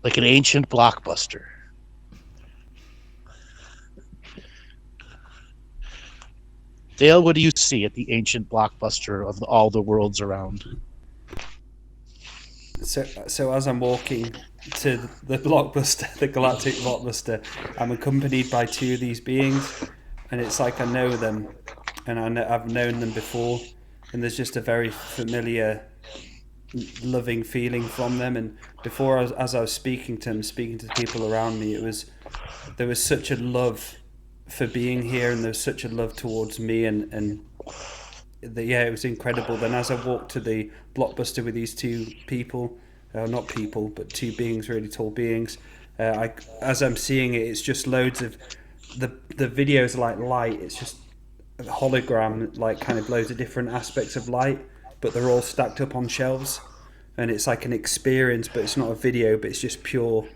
like an ancient blockbuster. Dale, what do you see at the ancient blockbuster of all the worlds around? So as I'm walking to the blockbuster, the Galactic blockbuster, I'm accompanied by two of these beings, and it's like I know them, and I've known them before, and there's just a very familiar, loving feeling from them. And before, as I was speaking to the people around me, there was such a love for being here, and there's such a love towards me, and it was incredible. Then as I walked to the blockbuster with these two people, not people, but two beings, really tall beings, as I'm seeing it, it's just loads of the videos are like light. It's just a hologram, like kind of loads of different aspects of light, but they're all stacked up on shelves, and it's like an experience, but it's not a video, but it's just pure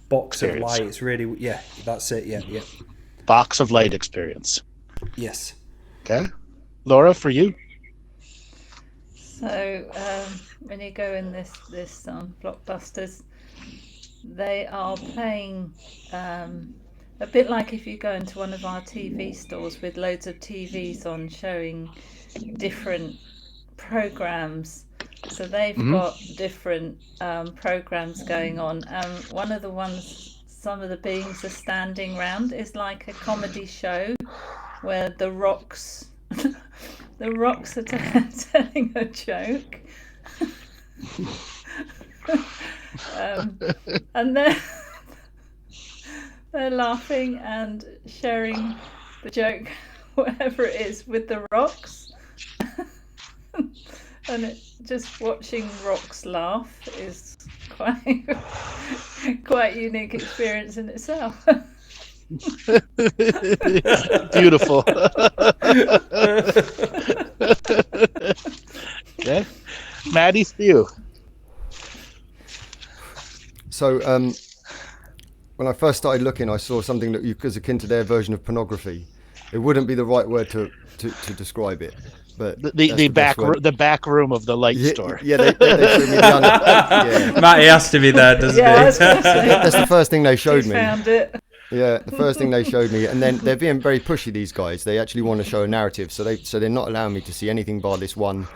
box of light. It's really, that's it. Yeah. Box of light experience. Yes. Okay. Laura, for you? So when you go in this blockbusters, they are playing a bit like if you go into one of our TV stores with loads of TVs on showing different programs. So they've got different programs going on. One of the ones some of the beings are standing round is like a comedy show where the rocks are telling a joke, and they're laughing and sharing the joke, whatever it is, with the rocks. And just watching rocks laugh is quite unique experience in itself. Beautiful. Okay, Maddie, for you. So when I first started looking, I saw something that was akin to their version of pornography. It wouldn't be the right word to describe it. But the back room of the light store. Yeah, they showed me the Maty has to be there, doesn't he? That's the first thing they showed me. Found it. Yeah, the first thing they showed me, and then they're being very pushy. These guys, they actually want to show a narrative, so they're not allowing me to see anything by this one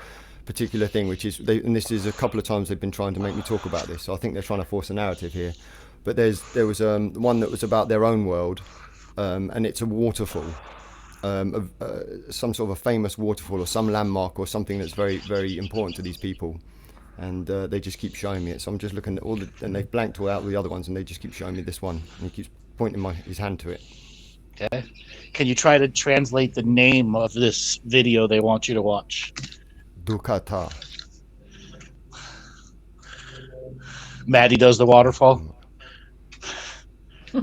particular thing, which is and this is a couple of times they've been trying to make me talk about this. So I think they're trying to force a narrative here. But there was one that was about their own world, and it's a waterfall, some sort of a famous waterfall or some landmark or something that's very, very important to these people. And they just keep showing me it. So I'm just looking at and they've blanked all out the other ones, and they just keep showing me this one. And he keeps pointing his hand to it. Okay. Can you try to translate the name of this video they want you to watch? Dukata. Maty does the waterfall. Say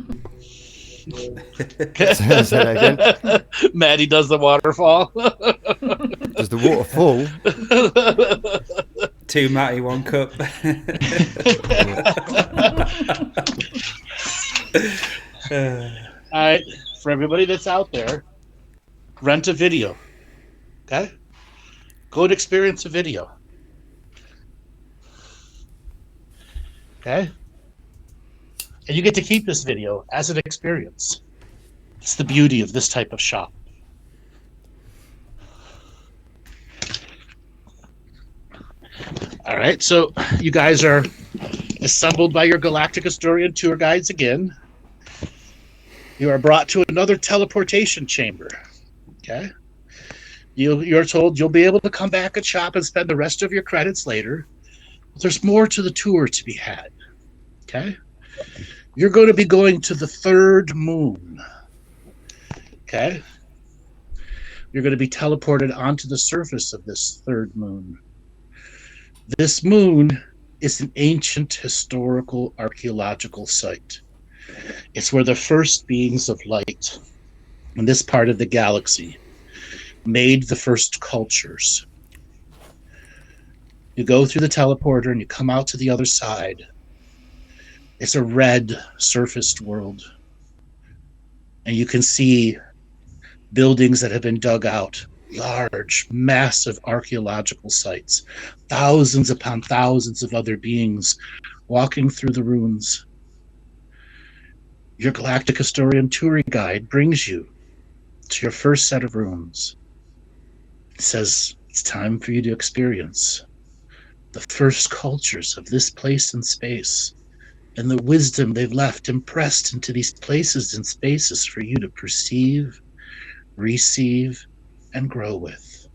that again. Maty does the waterfall. Does the waterfall? 2 Maty, 1 cup. All right, for everybody that's out there, rent a video. Okay? Go and experience a video. Okay? And you get to keep this video as an experience. It's the beauty of this type of shop. All right, so you guys are assembled by your Galactic Historian tour guides again. You are brought to another teleportation chamber. Okay? You're told you'll be able to come back and shop and spend the rest of your credits later. But there's more to the tour to be had. Okay? You're going to be going to the third moon. Okay? You're going to be teleported onto the surface of this third moon. This moon is an ancient historical archaeological site. It's where the first beings of light in this part of the galaxy made the first cultures. You go through the teleporter and you come out to the other side. It's a red surfaced world. And you can see buildings that have been dug out, large, massive archaeological sites, thousands upon thousands of other beings walking through the ruins. Your Galactic Historian tour guide brings you to your first set of rooms. It says it's time for you to experience the first cultures of this place and space, and the wisdom they've left impressed into these places and spaces for you to perceive, receive, and grow with.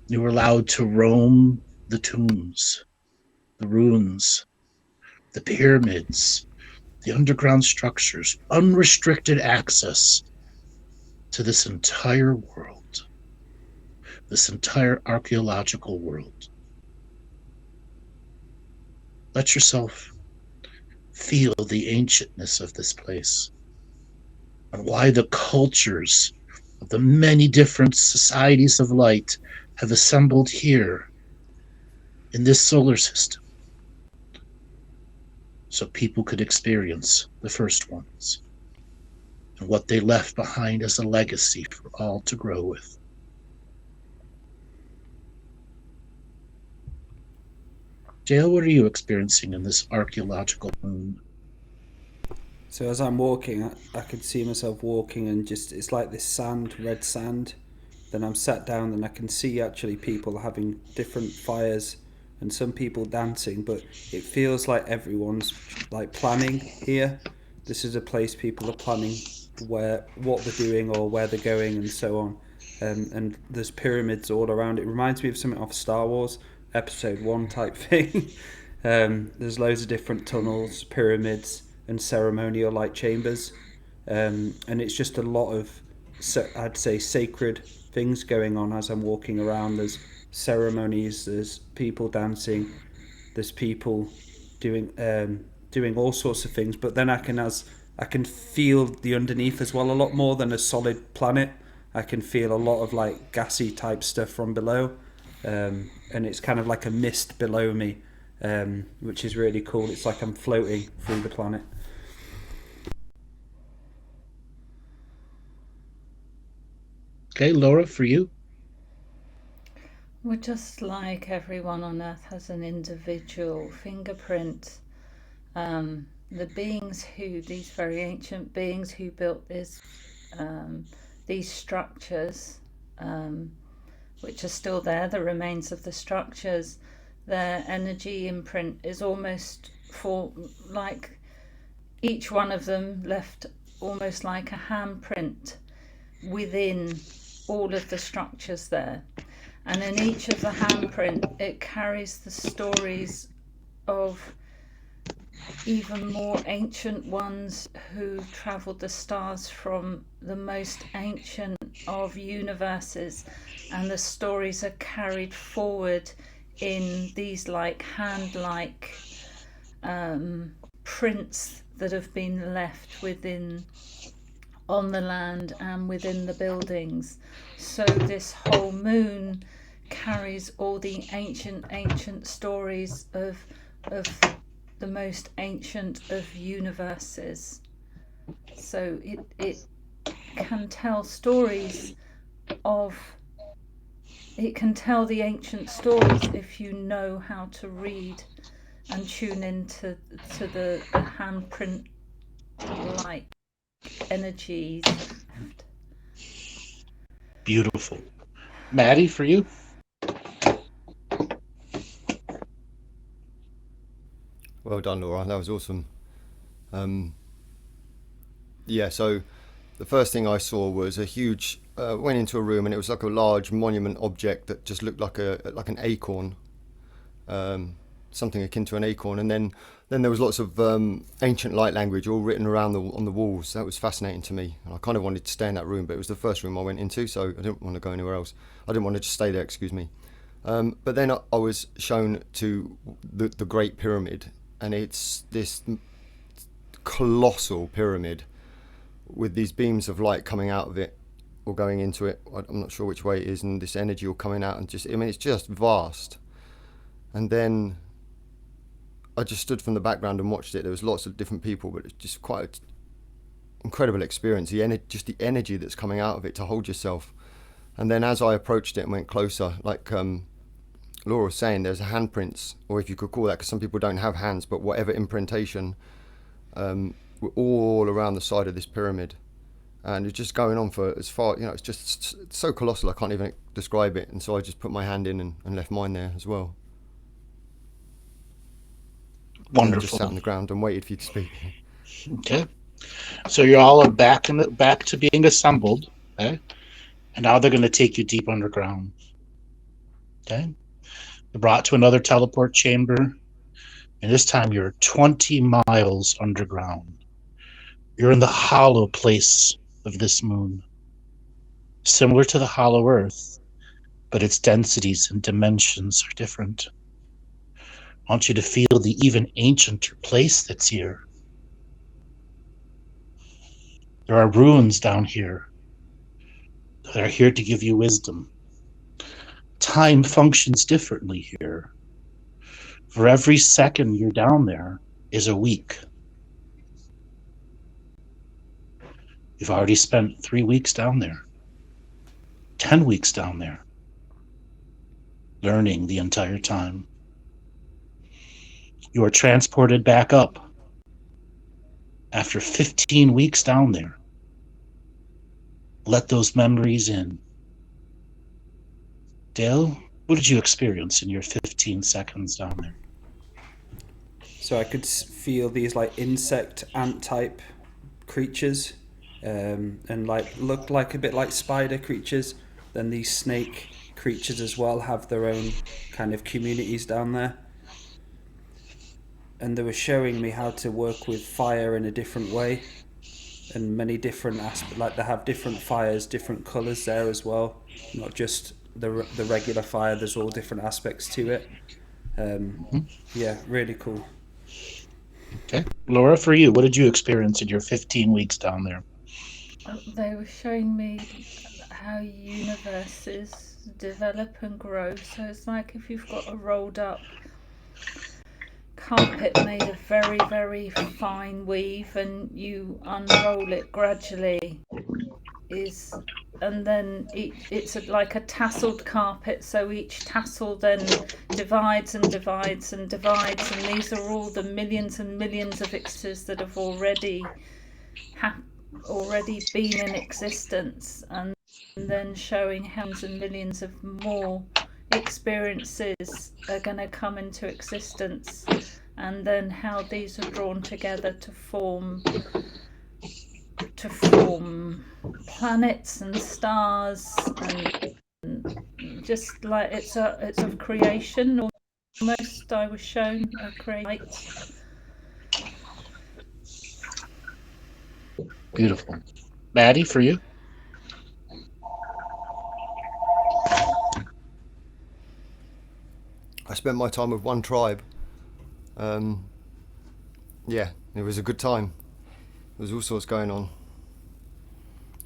You were allowed to roam the tombs, the ruins, the pyramids, the underground structures, unrestricted access to this entire world, this entire archaeological world. Let yourself feel the ancientness of this place and why the cultures of the many different societies of light have assembled here in this solar system so people could experience the first ones and what they left behind as a legacy for all to grow with. Dale, what are you experiencing in this archaeological moon? So as I'm walking, I can see myself walking and just, it's like this sand, red sand. Then I'm sat down and I can see actually people having different fires and some people dancing, but it feels like everyone's like planning here. This is a place people are planning what they're doing or where they're going and so on. And there's pyramids all around. It reminds me of something off Star Wars Episode 1 type thing. There's loads of different tunnels, pyramids, and ceremonial like chambers, and it's just a lot of, I'd say, sacred things going on as I'm walking around. There's ceremonies, there's people dancing, there's people doing all sorts of things, but then I can feel the underneath as well a lot more than a solid planet. I can feel a lot of like gassy type stuff from below, and it's kind of like a mist below me, which is really cool. It's like I'm floating through the planet. Okay, Laura, for you? Well, just like everyone on Earth has an individual fingerprint, these very ancient beings who built these structures, which are still there, the remains of the structures, their energy imprint is almost like each one of them left almost like a handprint within all of the structures there. And in each of the handprint, it carries the stories of even more ancient ones who travelled the stars from the most ancient of universes, and the stories are carried forward in these like hand-like prints that have been left on the land and within the buildings. So this whole moon carries all the ancient stories of the most ancient of universes. So it can tell stories it can tell the ancient stories if you know how to read and tune into the handprint like energies. Beautiful. Maty, for you? Well done, Laura. That was awesome. Yeah, so the first thing I saw was a huge, went into a room and it was like a large monument object that just looked like an acorn, something akin to an acorn. And then there was lots of ancient light language all written around on the walls. That was fascinating to me. And I kind of wanted to stay in that room, but it was the first room I went into, so I didn't want to go anywhere else. I didn't want to just stay there, excuse me. But then I was shown to the Great Pyramid, and it's this colossal pyramid with these beams of light coming out of it or going into it. I'm not sure which way it is, and this energy all coming out, and it's just vast. And then I just stood from the background and watched it. There was lots of different people, but it's just quite an incredible experience. Just the energy that's coming out of it to hold yourself. And then as I approached it and went closer, like Laura was saying, there's handprints, or if you could call that, because some people don't have hands, but whatever imprintation, were all around the side of this pyramid. And it's just going on for as far, it's just so colossal, I can't even describe it. And so I just put my hand in and left mine there as well. Wonderful. And I just sat on the ground and waited for you to speak. Okay. So you're all back to being assembled, okay? And now they're going to take you deep underground. Okay? You're brought to another teleport chamber, and this time you're 20 miles underground. You're in the hollow place of this moon, similar to the hollow Earth, but its densities and dimensions are different. I want you to feel the even ancienter place that's here. There are runes down here that are here to give you wisdom. Time functions differently here. For every second you're down there is a week. You've already spent 3 weeks down there, 10 weeks down there, learning the entire time. You are transported back up after 15 weeks down there. Let those memories in. Dale, what did you experience in your 15 seconds down there? So I could feel these like insect ant type creatures, and like looked like a bit like spider creatures. Then these snake creatures as well have their own kind of communities down there. And they were showing me how to work with fire in a different way, and many different aspects. Like they have different fires, different colours there as well. Not just the regular fire. There's all different aspects to it. Yeah, really cool. Okay, Laura, for you, what did you experience in your 15 weeks down there? They were showing me how universes develop and grow. So it's like if you've got a rolled up carpet made of very, very fine weave and you unroll it gradually, is and then it's like a tasseled carpet, so each tassel then divides and divides and divides, and these are all the millions and millions of existences that have already been in existence, and then showing how millions and millions of more experiences are going to come into existence, and then how these are drawn together to form planets and stars, and just like it's of creation almost. I was shown a create. Beautiful. Maty, for you? I spent my time with one tribe. Yeah, it was a good time. There was all sorts going on.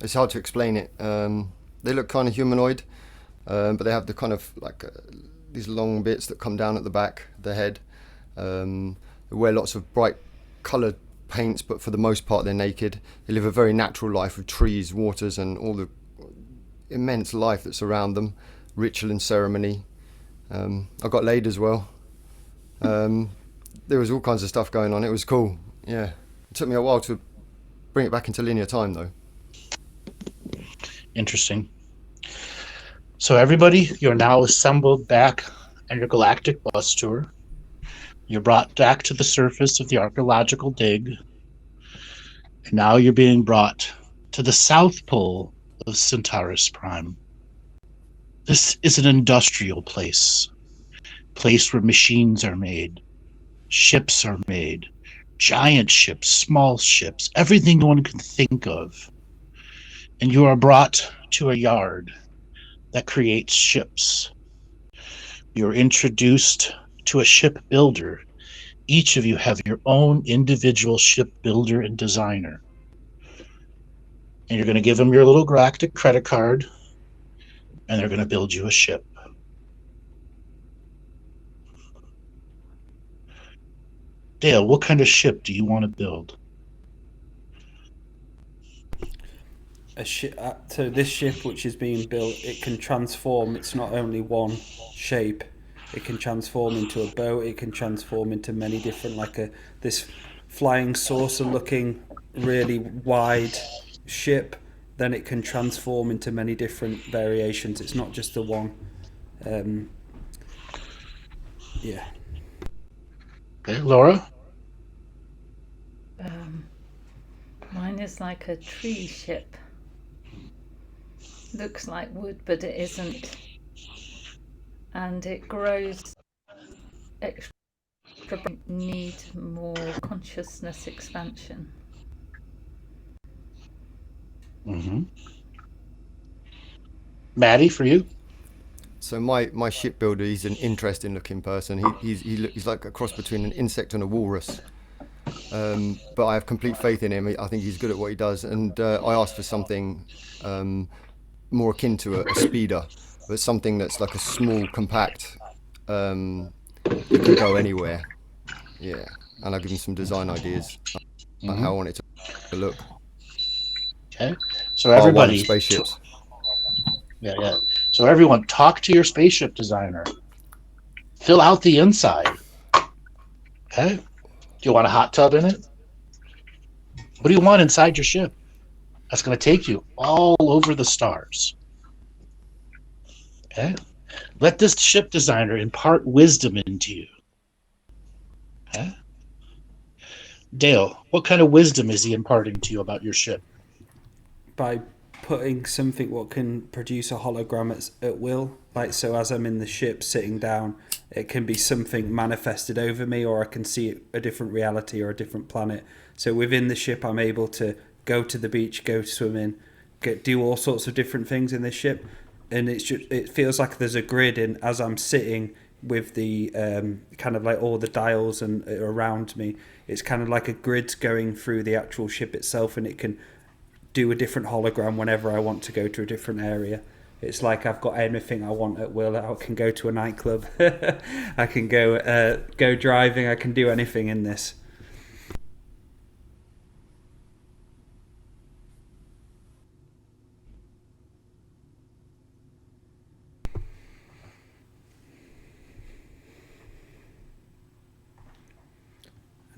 It's hard to explain it. They look kind of humanoid, but they have the kind of like these long bits that come down at the back of the head. They wear lots of bright coloured paints, but for the most part they're naked. They live a very natural life with trees, waters, and all the immense life that's around them, ritual and ceremony. I got laid as well. There was all kinds of stuff going on. It was cool. Yeah, it took me a while to bring it back into linear time, though. Interesting. So everybody, you're now assembled back on your galactic bus tour. You're brought back to the surface of the archaeological dig. And now you're being brought to the south pole of Centaurus Prime. This is an industrial place where machines are made, ships are made, giant ships, small ships, everything one can think of. And you are brought to a yard that creates ships. You're introduced to a ship builder. Each of you have your own individual ship builder and designer. And you're going to give them your little galactic credit card, and they're going to build you a ship. Dale, what kind of ship do you want to build? So this ship which is being built, it can transform. It's not only one shape. It can transform into a boat. It can transform into many different, like this flying saucer looking really wide ship. Then it can transform into many different variations. It's not just the one. Yeah. Okay, Laura? Mine is like a tree ship. Looks like wood, but it isn't. And it grows extra, need more consciousness expansion. Mm-hmm. Maty, for you? So my shipbuilder, he's an interesting looking person. He's like a cross between an insect and a walrus. But I have complete faith in him. I think he's good at what he does. And I asked for something more akin to a speeder, but something that's like a small, compact, it can go anywhere. Yeah, and I'll give him some design ideas on how I want it to look. Okay, so everybody, spaceships. Yeah. So everyone, talk to your spaceship designer. Fill out the inside. Okay. Do you want a hot tub in it? What do you want inside your ship? That's going to take you all over the stars. Okay. Let this ship designer impart wisdom into you. Okay. Dale, what kind of wisdom is he imparting to you about your ship? By putting something what can produce a hologram at will, like so as I'm in the ship sitting down, it can be something manifested over me, or I can see a different reality or a different planet. So within the ship I'm able to go to the beach, go swimming, do all sorts of different things in this ship, and it feels like there's a grid in as I'm sitting with the kind of like all the dials and around me. It's kind of like a grid going through the actual ship itself, and it can do a different hologram whenever I want to go to a different area. It's like I've got anything I want at will. I can go to a nightclub. I can go driving. I can do anything in this.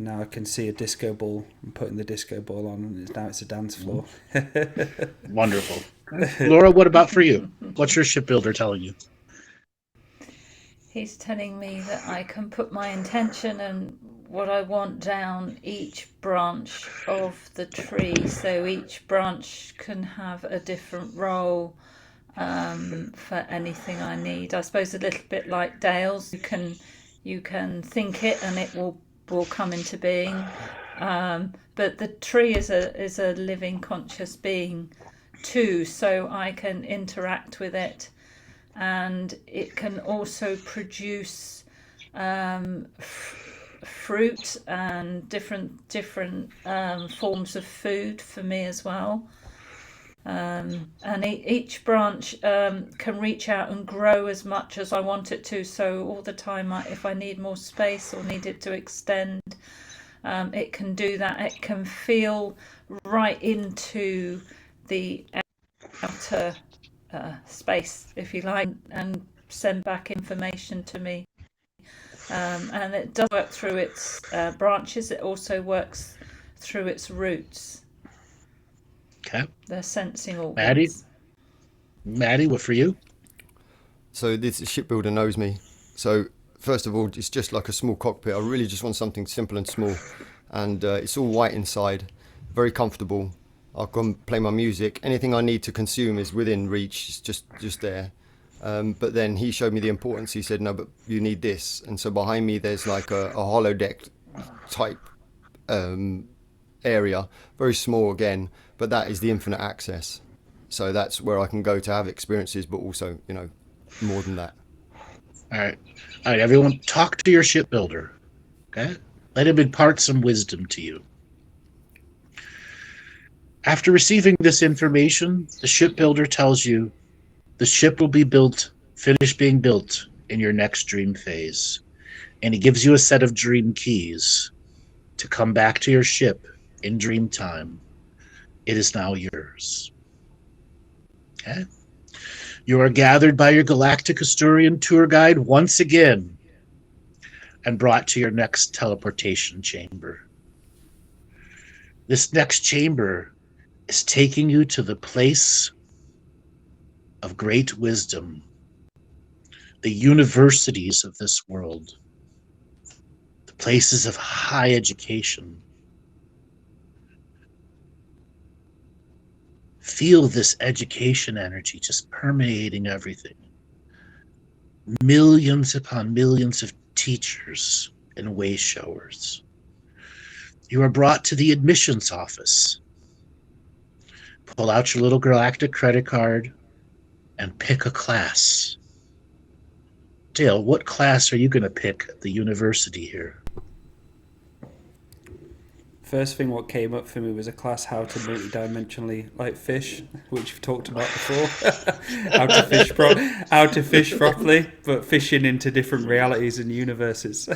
Now I can see a disco ball. I'm putting the disco ball on, and now it's a dance floor. Wonderful. Laura, what about for you? What's your shipbuilder telling you? He's telling me that I can put my intention and what I want down each branch of the tree, so each branch can have a different role for anything I need. I suppose a little bit like Dale's. You can think it and it will come into being. But the tree is a living conscious being too, so I can interact with it, and it can also produce fruit and different forms of food for me as well. And each branch can reach out and grow as much as I want it to. So all the time, if I need more space or need it to extend, it can do that. It can feel right into the outer space, if you like, and send back information to me. And it does work through its branches. It also works through its roots. Okay. They're sensing organs. Maty, what for you? So this shipbuilder knows me. So first of all, it's just like a small cockpit. I really just want something simple and small, and it's all white inside, very comfortable. I can play my music. Anything I need to consume is within reach. It's just there. But then he showed me the importance. He said, no, but you need this. And so behind me, there's like a holodeck type area, very small again, but that is the infinite access. So that's where I can go to have experiences, but also, more than that. All right, everyone, talk to your shipbuilder. Okay, let him impart some wisdom to you. After receiving this information, the shipbuilder tells you the ship will be finished being built in your next dream phase. And he gives you a set of dream keys to come back to your ship in dream time. It is now yours. Okay? You are gathered by your Galactic Historian tour guide once again and brought to your next teleportation chamber. This next chamber is taking you to the place of great wisdom, the universities of this world, the places of high education. Feel this education energy just permeating everything. Millions upon millions of teachers and way showers. You are brought to the admissions office. Pull out your little galactic credit card and pick a class. Dale, what class are you going to pick at the university here? First thing what came up for me was a class how to multi-dimensionally like fish, which we've talked about before. how to fish properly, but fishing into different realities and universes.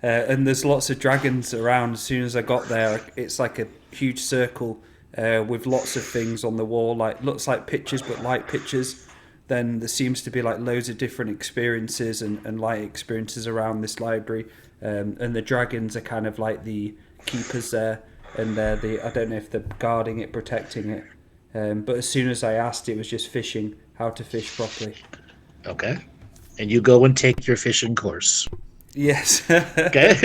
And there's lots of dragons around. As soon as I got there, it's like a huge circle with lots of things on the wall, like looks like pictures but light pictures. Then there seems to be like loads of different experiences and light experiences around this library. And the dragons are kind of like the keepers there, and they're I don't know if they're guarding it, protecting it. But as soon as I asked, it was just fishing, how to fish properly. Okay. And you go and take your fishing course. Yes. Okay.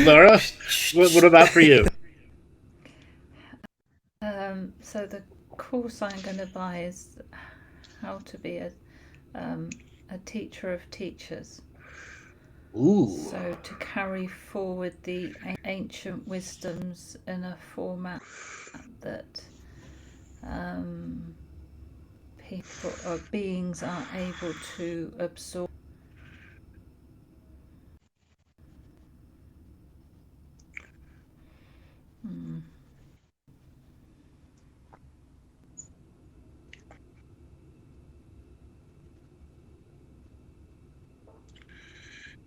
Laura, what about for you? So the course I'm going to buy is how to be a teacher of teachers. Ooh. So to carry forward the ancient wisdoms in a format that people or beings are able to absorb.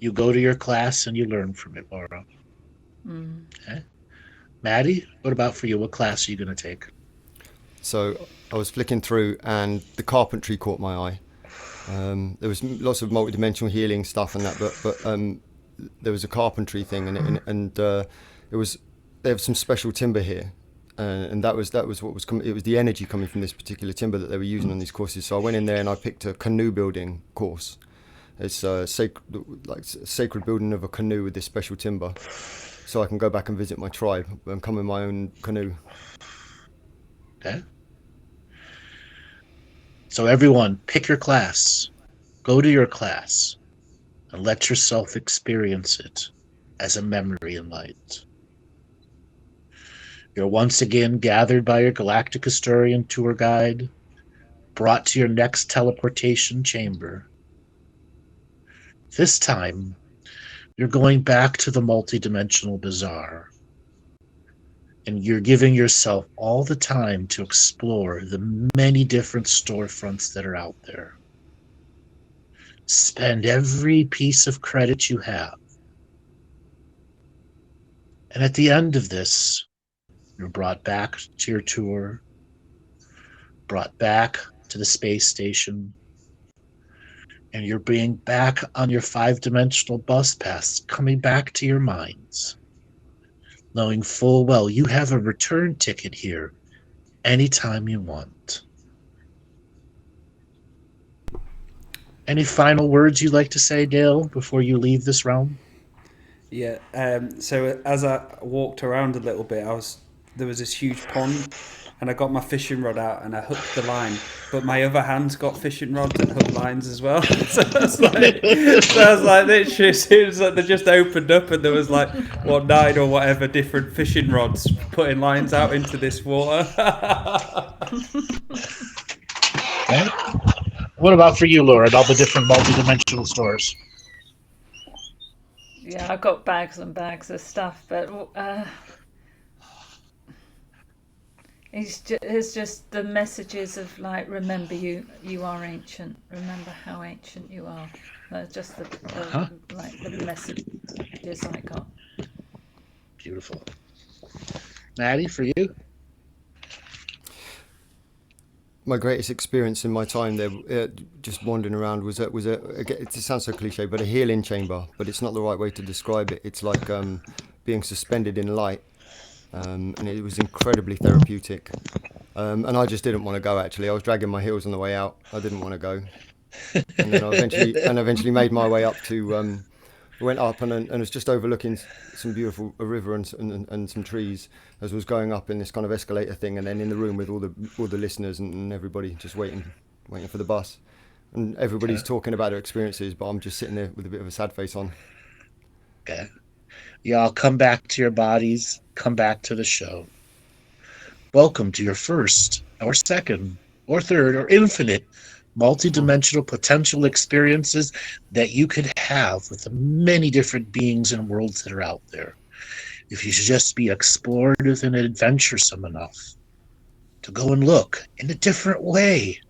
You go to your class and you learn from it, Laura. Okay. Maty, what about for you? What class are you going to take? So I was flicking through and the carpentry caught my eye. There was lots of multidimensional healing stuff and that, but there was a carpentry thing, and it was, they have some special timber here, and that was what was coming. It was the energy coming from this particular timber that they were using on these courses. So I went in there and I picked a canoe building course. It's sacred building of a canoe with this special timber, so I can go back and visit my tribe and come in my own canoe. Okay. So everyone, pick your class, go to your class, and let yourself experience it as a memory in light. You're once again gathered by your Galactic Historian tour guide, brought to your next teleportation chamber. This time, you're going back to the multidimensional bazaar, and you're giving yourself all the time to explore the many different storefronts that are out there. Spend every piece of credit you have. And at the end of this, you're brought back to your tour, brought back to the space station, and you're being back on your 5-dimensional bus pass, coming back to your minds, knowing full well you have a return ticket here anytime you want. Any final words you'd like to say, Dale, before you leave this realm? Yeah. So as I walked around a little bit, there was this huge pond, and I got my fishing rod out and I hooked the line, but my other hand's got fishing rods and hook lines as well. So I was like, literally, as soon as they just opened up and there was 9 or whatever different fishing rods putting lines out into this water. Okay. What about for you, Laura, all the different multidimensional stores? Yeah, I've got bags and bags of stuff, but it's just the messages of remember you are ancient. Remember how ancient you are. Just the messages I got. Beautiful. Maty, for you? My greatest experience in my time there, just wandering around, was it sounds so cliche, but a healing chamber. But it's not the right way to describe it. It's like being suspended in light, and it was incredibly therapeutic. And I just didn't want to go. Actually, I was dragging my heels on the way out. I didn't want to go, and then I eventually made my way up to. Went up and was just overlooking some beautiful river and some trees as I was going up in this kind of escalator thing, and then in the room with all the listeners and everybody just waiting for the bus, and everybody's talking about their experiences, but I'm just sitting there with a bit of a sad face on. Okay. Y'all come back to your bodies, come back to the show. Welcome to your first or second or third or infinite multi-dimensional potential experiences that you could have with the many different beings and worlds that are out there. If you should just be explorative and adventuresome enough to go and look in a different way.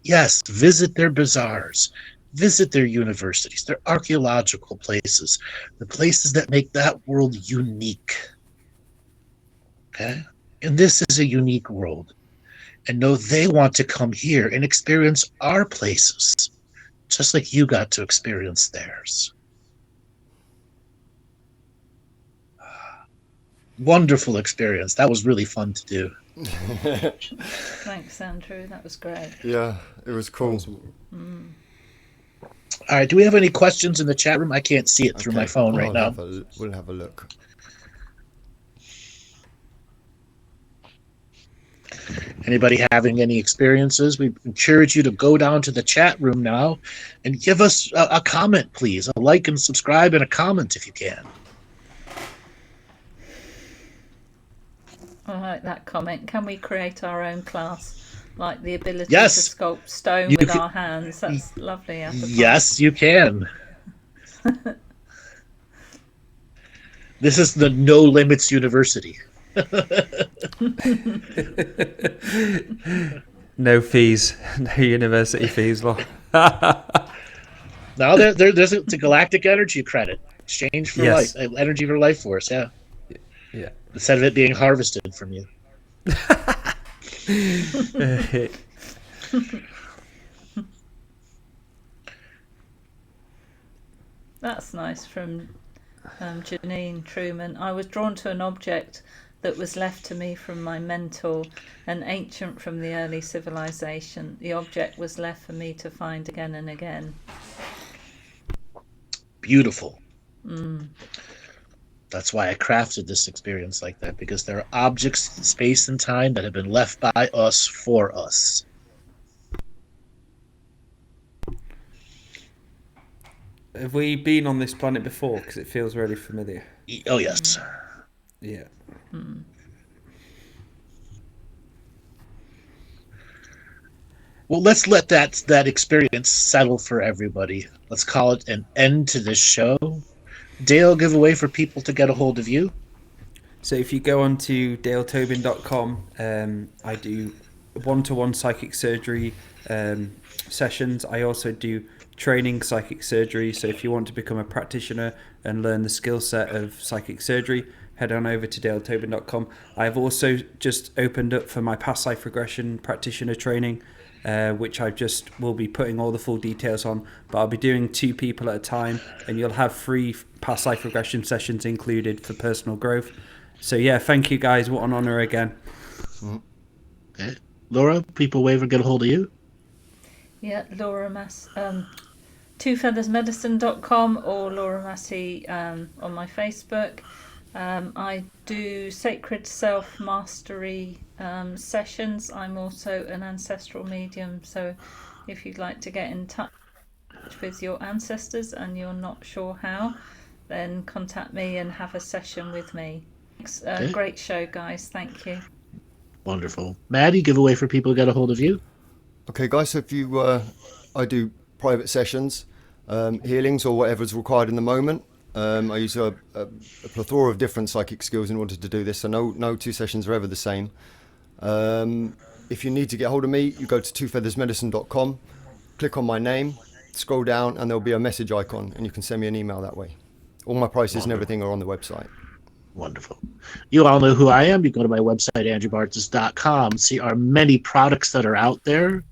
Yes, visit their bazaars, visit their universities, their archaeological places, the places that make that world unique. Okay? And this is a unique world. And know they want to come here and experience our places, just like you got to experience theirs. Wonderful experience. That was really fun to do. Thanks, Andrew. That was great. Yeah, it was cool. All right. Do we have any questions in the chat room? I can't see it through my phone right now. We'll have a look. Anybody having any experiences? We encourage you to go down to the chat room now and give us a comment, please. A like and subscribe and a comment if you can. I like that comment. Can we create our own class? Like the ability Yes. to sculpt stone with our hands. That's lovely. Yes, you can. This is the No Limits University. No fees, no university fees. Now there's a galactic energy credit exchange for Yes. life, energy for life force. Yeah. Instead of it being harvested from you. That's nice from Janine Truman. I was drawn to an object that was left to me from my mentor, an ancient from the early civilization. The object was left for me to find again and again. Beautiful. That's why I crafted this experience like that, because there are objects in space and time that have been left by us for us. Have we been on this planet before? Because it feels really familiar. Oh, yes. Yeah. Well, let's let that experience settle for everybody. Let's call it an end to this show. Dale, give away for people to get a hold of you. So if you go on to daletobin.com, I do one-to-one psychic surgery sessions. I also do training psychic surgery. So if you want to become a practitioner and learn the skill set of psychic surgery, head on over to daletobin.com. I've also just opened up for my past life regression practitioner training, which I just will be putting all the full details on, but I'll be doing 2 people at a time, and you'll have 3 past life regression sessions included for personal growth. So yeah, thank you guys. What an honor again. Okay. Laura, people wave or get a hold of you? Yeah, Laura Massey, twofeathersmedicine.com or Laura Massey on my Facebook. I do sacred self-mastery sessions. I'm also an ancestral medium, so if you'd like to get in touch with your ancestors and you're not sure how, then contact me and have a session with me. Thanks. Okay. Great show, guys. Thank you. Wonderful. Maddie, give away for people to get a hold of you. Okay, guys, so if you, I do private sessions, healings or whatever's required in the moment. I use a plethora of different psychic skills in order to do this, so no 2 sessions are ever the same. If you need to get hold of me, you go to twofeathersmedicine.com, click on my name, scroll down, and there'll be a message icon, and you can send me an email that way. All my prices and everything are on the website. Wonderful. You all know who I am. You go to my website, andrewbartzis.com, see our many products that are out there,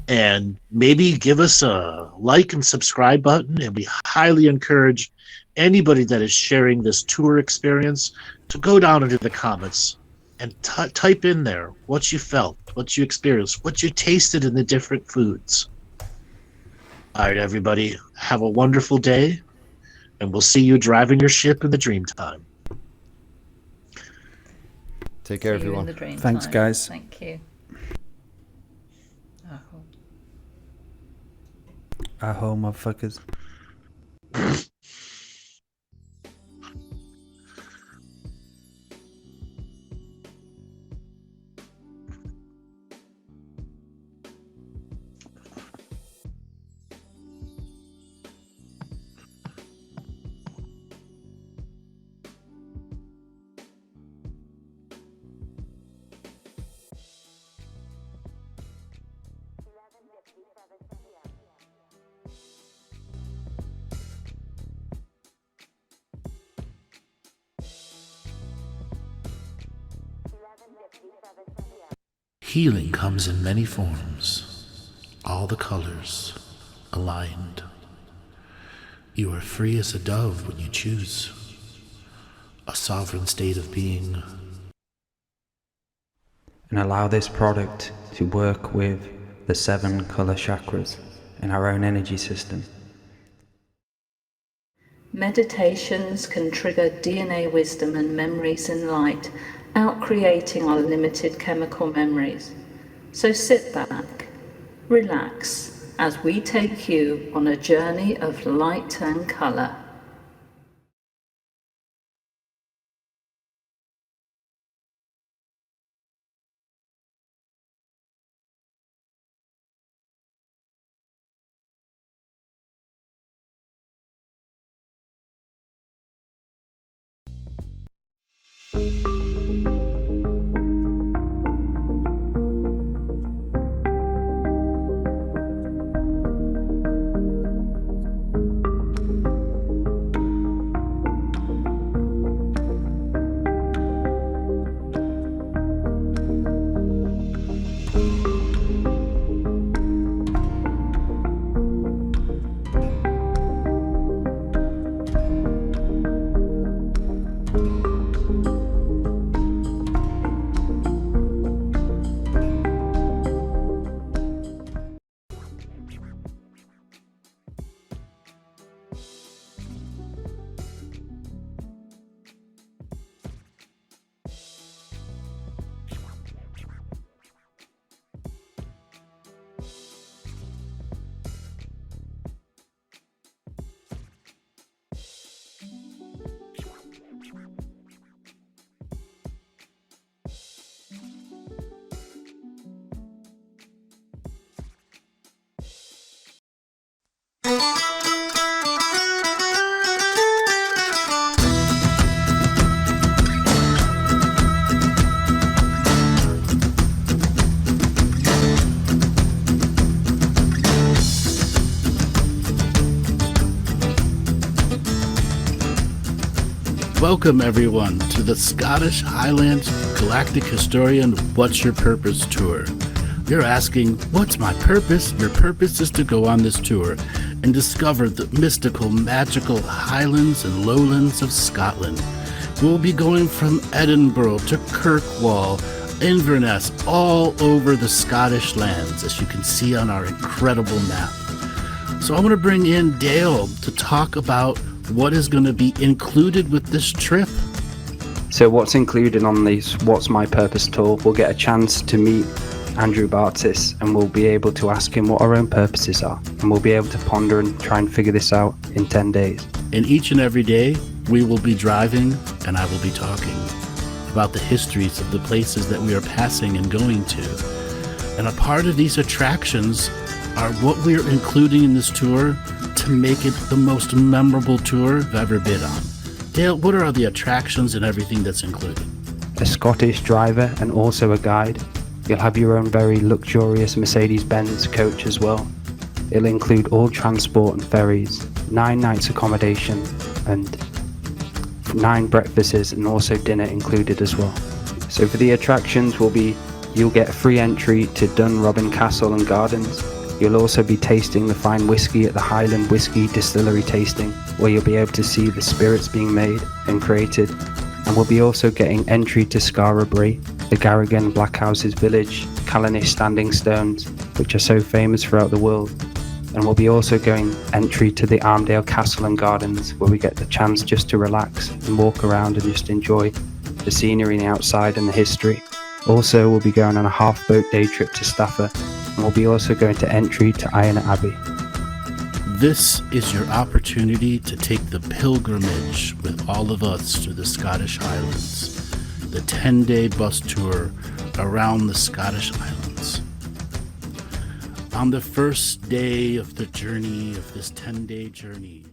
and maybe give us a like and subscribe button. And we highly encourage anybody that is sharing this tour experience to go down into the comments and type in there what you felt, what you experienced, what you tasted in the different foods. All right, everybody, have a wonderful day, and we'll see you driving your ship in the dream time. Take care, See you in everyone. the dream Thanks, time. guys. Thank you. Aho, motherfuckers. Healing comes in many forms, all the colors aligned. You are free as a dove when you choose, a sovereign state of being. And allow this product to work with the 7 color chakras in our own energy system. Meditations can trigger DNA wisdom and memories in light, out-creating our limited chemical memories. So sit back, relax, as we take you on a journey of light and colour. Welcome everyone to the Scottish Highlands Galactic Historian What's Your Purpose tour. You're asking, what's my purpose? Your purpose is to go on this tour and discover the mystical, magical highlands and lowlands of Scotland. We'll be going from Edinburgh to Kirkwall, Inverness, all over the Scottish lands, as you can see on our incredible map. So I'm going to bring in Dale to talk about what is going to be included with this trip. So what's included on this What's My Purpose tour, we'll get a chance to meet Andrew Bartzis, and we'll be able to ask him what our own purposes are, and we'll be able to ponder and try and figure this out in 10 days. And each and every day, we will be driving and I will be talking about the histories of the places that we are passing and going to. And a part of these attractions are what we're including in this tour to make it the most memorable tour I've ever been on. Dale, what are the attractions and everything that's included? A Scottish driver and also a guide. You'll have your own very luxurious Mercedes-Benz coach as well. It'll include all transport and ferries, 9 nights accommodation and 9 breakfasts and also dinner included as well. So for the attractions you'll get free entry to Dunrobin Castle and Gardens. You'll also be tasting the fine whiskey at the Highland Whiskey Distillery tasting, where you'll be able to see the spirits being made and created. And we'll be also getting entry to Scarabray, the Garrigan Blackhouses Village, Callanish Standing Stones, which are so famous throughout the world. And we'll be also going entry to the Armdale Castle and Gardens, where we get the chance just to relax and walk around and just enjoy the scenery and the outside and the history. Also, we'll be going on a half-boat day trip to Stafford, and we'll be also going to entry to Iona Abbey. This is your opportunity to take the pilgrimage with all of us to the Scottish Highlands, the 10-day bus tour around the Scottish Highlands. On the first day of the journey of this 10-day journey,